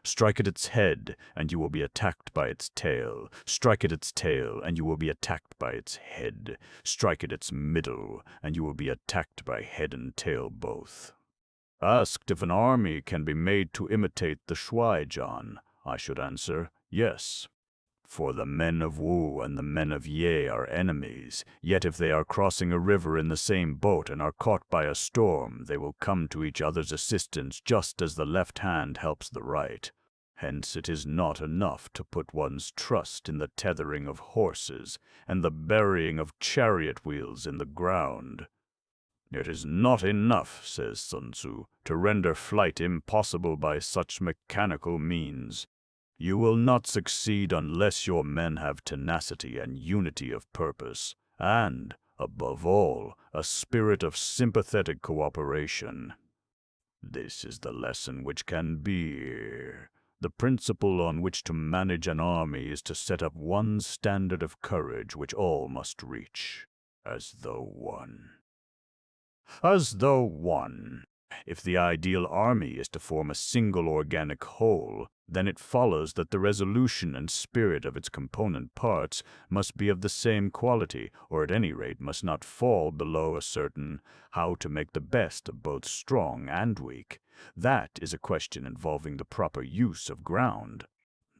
Strike at its head, and you will be attacked by its tail. Strike at its tail, and you will be attacked by its head. Strike at its middle, and you will be attacked by head and tail both. Asked if an army can be made to imitate the Shuai Jian, I should answer, yes. For the men of Wu and the men of Ye are enemies, yet if they are crossing a river in the same boat and are caught by a storm, they will come to each other's assistance just as the left hand helps the right. Hence it is not enough to put one's trust in the tethering of horses and the burying of chariot wheels in the ground. It is not enough, says Sun Tzu, to render flight impossible by such mechanical means. You will not succeed unless your men have tenacity and unity of purpose, and, above all, a spirit of sympathetic cooperation. This is the lesson which can be. The principle on which to manage an army is to set up one standard of courage which all must reach, as though one. If the ideal army is to form a single organic whole, then it follows that the resolution and spirit of its component parts must be of the same quality, or at any rate must not fall below a certain how to make the best of both strong and weak. That is a question involving the proper use of ground.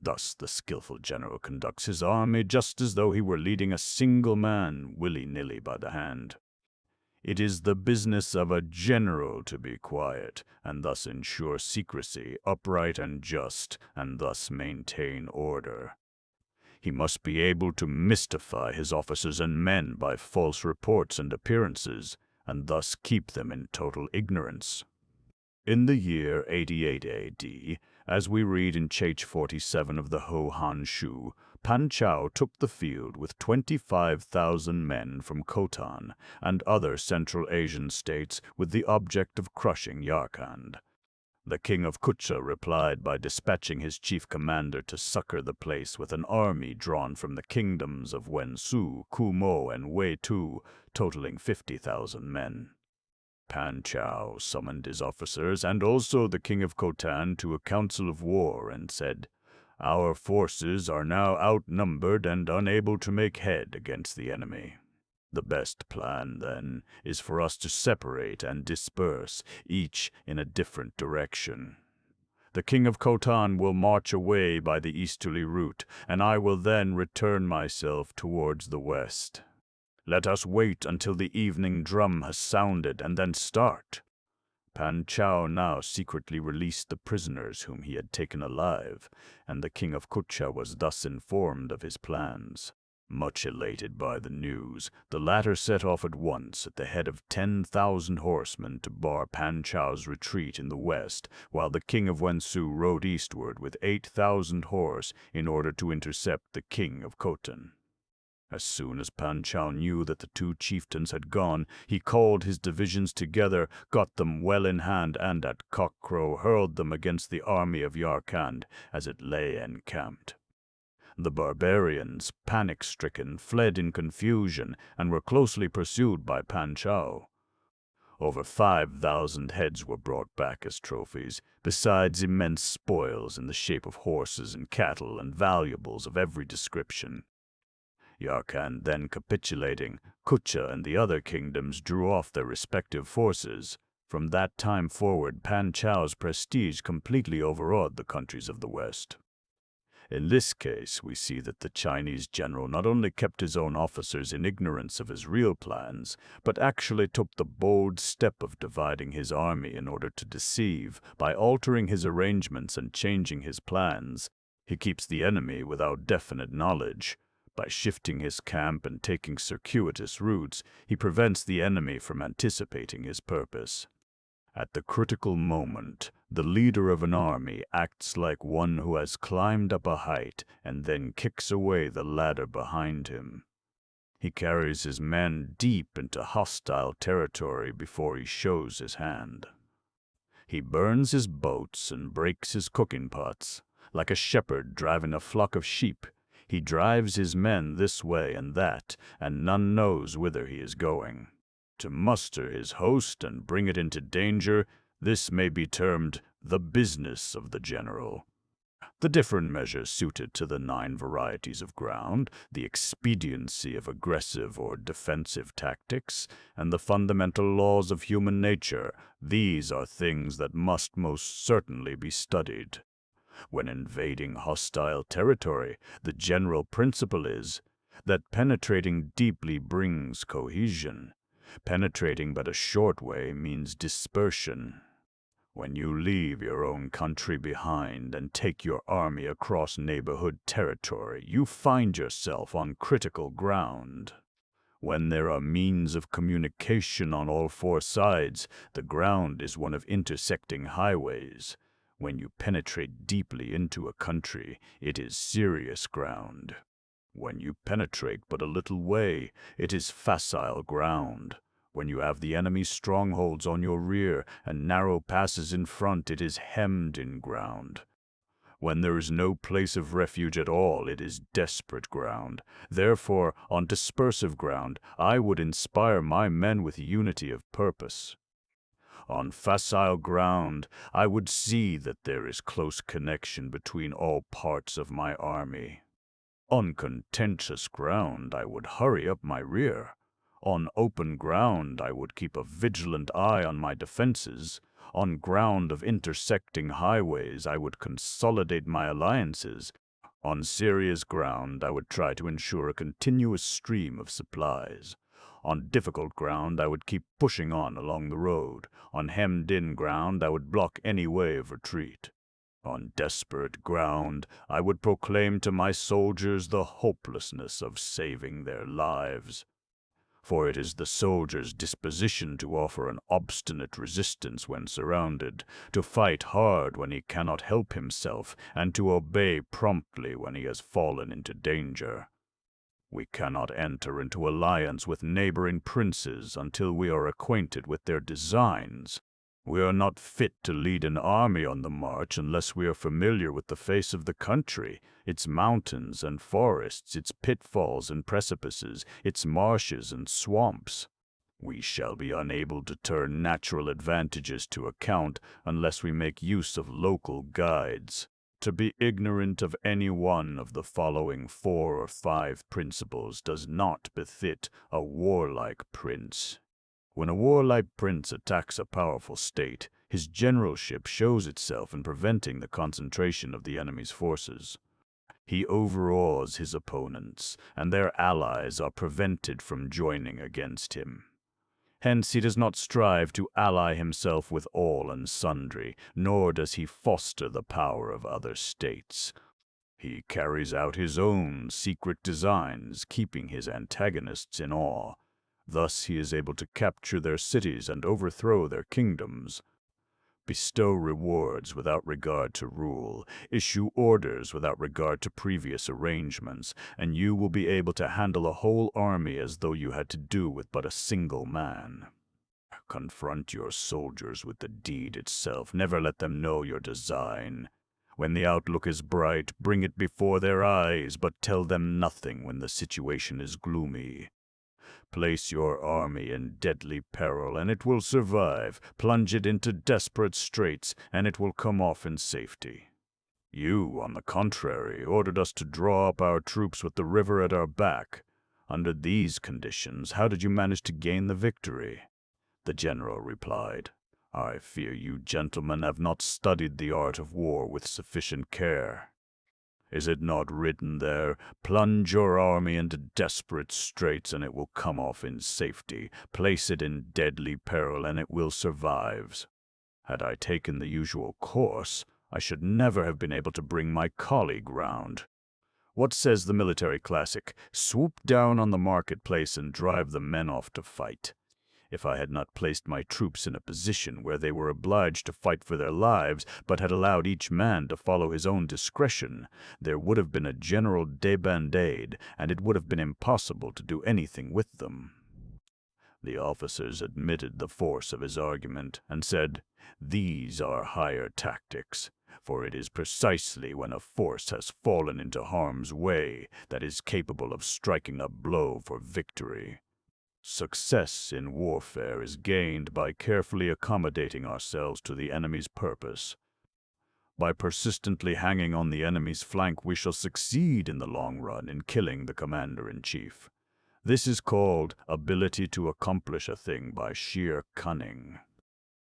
Thus the skillful general conducts his army just as though he were leading a single man willy-nilly by the hand. It is the business of a general to be quiet, and thus ensure secrecy, upright and just, and thus maintain order. He must be able to mystify his officers and men by false reports and appearances, and thus keep them in total ignorance. In the year 88 A.D., as we read in chapter 47 of the Ho Han Shu, Pan Chao took the field with 25,000 men from Khotan and other Central Asian states with the object of crushing Yarkand. The king of Kutcha replied by dispatching his chief commander to succor the place with an army drawn from the kingdoms of Wensu, Kumo, and Weitu, totaling 50,000 men. Pan Chao summoned his officers and also the king of Khotan to a council of war and said, "Our forces are now outnumbered and unable to make head against the enemy. The best plan, then, is for us to separate and disperse, each in a different direction. The king of Khotan will march away by the easterly route, and I will then return myself towards the west. Let us wait until the evening drum has sounded and then start." Pan Chao now secretly released the prisoners whom he had taken alive, and the king of Kutcha was thus informed of his plans. Much elated by the news, the latter set off at once at the head of 10,000 horsemen to bar Pan Chao's retreat in the west, while the king of Wensu rode eastward with 8,000 horse in order to intercept the king of Khotan. As soon as Pan Chao knew that the two chieftains had gone, he called his divisions together, got them well in hand, and at cockcrow hurled them against the army of Yarkand as it lay encamped. The barbarians, panic-stricken, fled in confusion and were closely pursued by Pan Chao. Over 5,000 heads were brought back as trophies, besides immense spoils in the shape of horses and cattle and valuables of every description. Yarkand then capitulating, Kutcha and the other kingdoms drew off their respective forces. From that time forward, Pan Chao's prestige completely overawed the countries of the West. In this case, we see that the Chinese general not only kept his own officers in ignorance of his real plans, but actually took the bold step of dividing his army in order to deceive, by altering his arrangements and changing his plans. He keeps the enemy without definite knowledge. By shifting his camp and taking circuitous routes, he prevents the enemy from anticipating his purpose. At the critical moment, the leader of an army acts like one who has climbed up a height and then kicks away the ladder behind him. He carries his men deep into hostile territory before he shows his hand. He burns his boats and breaks his cooking pots. Like a shepherd driving a flock of sheep, he drives his men this way and that, and none knows whither he is going. To muster his host and bring it into danger, this may be termed the business of the general. The different measures suited to the 9 varieties of ground, the expediency of aggressive or defensive tactics, and the fundamental laws of human nature, these are things that must most certainly be studied. When invading hostile territory, the general principle is that penetrating deeply brings cohesion. Penetrating but a short way means dispersion. When you leave your own country behind and take your army across neighborhood territory, you find yourself on critical ground. When there are means of communication on all 4 sides, the ground is one of intersecting highways. When you penetrate deeply into a country, it is serious ground. When you penetrate but a little way, it is facile ground. When you have the enemy's strongholds on your rear and narrow passes in front, it is hemmed-in ground. When there is no place of refuge at all, it is desperate ground. Therefore, on dispersive ground, I would inspire my men with unity of purpose. On facile ground, I would see that there is close connection between all parts of my army. On contentious ground, I would hurry up my rear. On open ground, I would keep a vigilant eye on my defenses. On ground of intersecting highways, I would consolidate my alliances. On serious ground, I would try to ensure a continuous stream of supplies. On difficult ground, I would keep pushing on along the road. On hemmed-in ground, I would block any way of retreat. On desperate ground, I would proclaim to my soldiers the hopelessness of saving their lives. For it is the soldier's disposition to offer an obstinate resistance when surrounded, to fight hard when he cannot help himself, and to obey promptly when he has fallen into danger. We cannot enter into alliance with neighboring princes until we are acquainted with their designs. We are not fit to lead an army on the march unless we are familiar with the face of the country, its mountains and forests, its pitfalls and precipices, its marshes and swamps. We shall be unable to turn natural advantages to account unless we make use of local guides. To be ignorant of any one of the following 4 or 5 principles does not befit a warlike prince. When a warlike prince attacks a powerful state, his generalship shows itself in preventing the concentration of the enemy's forces. He overawes his opponents, and their allies are prevented from joining against him. Hence he does not strive to ally himself with all and sundry, nor does he foster the power of other states. He carries out his own secret designs, keeping his antagonists in awe. Thus he is able to capture their cities and overthrow their kingdoms. Bestow rewards without regard to rule, issue orders without regard to previous arrangements, and you will be able to handle a whole army as though you had to do with but a single man. Confront your soldiers with the deed itself, never let them know your design. When the outlook is bright, bring it before their eyes, but tell them nothing when the situation is gloomy. Place your army in deadly peril, and it will survive. Plunge it into desperate straits, and it will come off in safety. You, on the contrary, ordered us to draw up our troops with the river at our back. Under these conditions, how did you manage to gain the victory? The general replied, I fear you gentlemen have not studied the art of war with sufficient care. Is it not written there, plunge your army into desperate straits and it will come off in safety, place it in deadly peril and it will survive? Had I taken the usual course, I should never have been able to bring my colleague round. What says the military classic? Swoop down on the marketplace and drive the men off to fight. If I had not placed my troops in a position where they were obliged to fight for their lives, but had allowed each man to follow his own discretion, there would have been a general débandade, and it would have been impossible to do anything with them. The officers admitted the force of his argument, and said, These are higher tactics, for it is precisely when a force has fallen into harm's way that is capable of striking a blow for victory. Success in warfare is gained by carefully accommodating ourselves to the enemy's purpose. By persistently hanging on the enemy's flank, we shall succeed in the long run in killing the commander-in-chief. This is called ability to accomplish a thing by sheer cunning.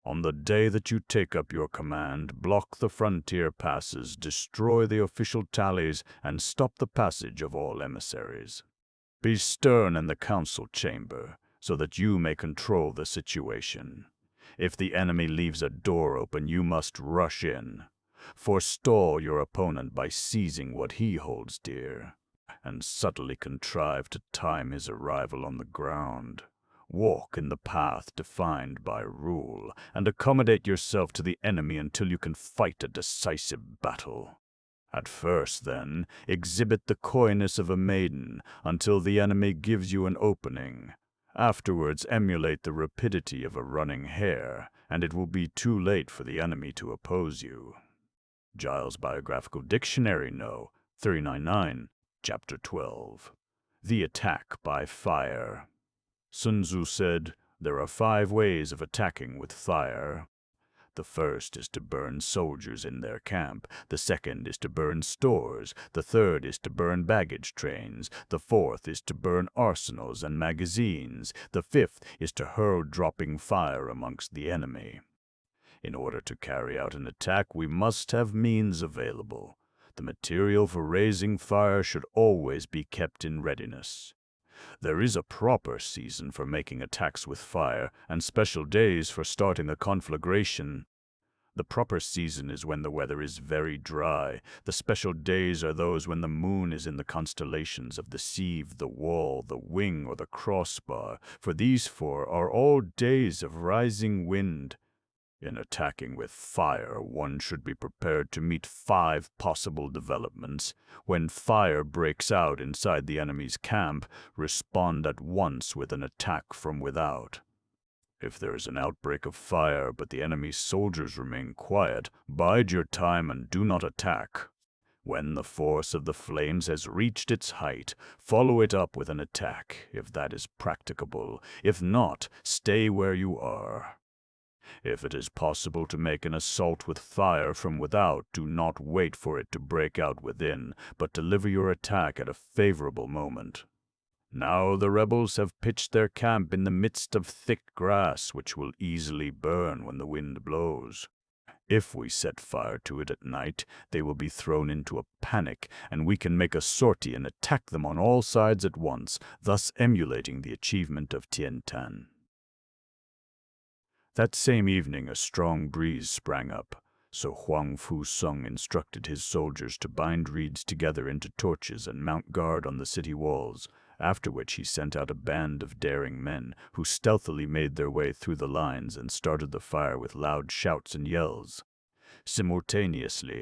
On the day that you take up your command, block the frontier passes, destroy the official tallies, and stop the passage of all emissaries. Be stern in the council chamber, so that you may control the situation. If the enemy leaves a door open, you must rush in. Forestall your opponent by seizing what he holds dear, and subtly contrive to time his arrival on the ground. Walk in the path defined by rule, and accommodate yourself to the enemy until you can fight a decisive battle. At first, then, exhibit the coyness of a maiden until the enemy gives you an opening. Afterwards, emulate the rapidity of a running hare, and it will be too late for the enemy to oppose you. Giles' Biographical Dictionary, No. 399, Chapter 12. The Attack by Fire. Sun Tzu said, There are 5 ways of attacking with fire. The first is to burn soldiers in their camp. The second is to burn stores. The third is to burn baggage trains. The fourth is to burn arsenals and magazines. The fifth is to hurl dropping fire amongst the enemy. In order to carry out an attack, we must have means available. The material for raising fire should always be kept in readiness. There is a proper season for making attacks with fire, and special days for starting a conflagration. The proper season is when the weather is very dry. The special days are those when the moon is in the constellations of the sieve, the wall, the wing, or the crossbar, for these 4 are all days of rising wind. In attacking with fire, one should be prepared to meet 5 possible developments. When fire breaks out inside the enemy's camp, respond at once with an attack from without. If there is an outbreak of fire but the enemy's soldiers remain quiet, bide your time and do not attack. When the force of the flames has reached its height, follow it up with an attack, if that is practicable. If not, stay where you are. If it is possible to make an assault with fire from without, do not wait for it to break out within, but deliver your attack at a favorable moment. Now the rebels have pitched their camp in the midst of thick grass, which will easily burn when the wind blows. If we set fire to it at night, they will be thrown into a panic, and we can make a sortie and attack them on all sides at once, thus emulating the achievement of Tien Tan. That same evening a strong breeze sprang up, so Huang Fu Sung instructed his soldiers to bind reeds together into torches and mount guard on the city walls, after which he sent out a band of daring men, who stealthily made their way through the lines and started the fire with loud shouts and yells. Simultaneously,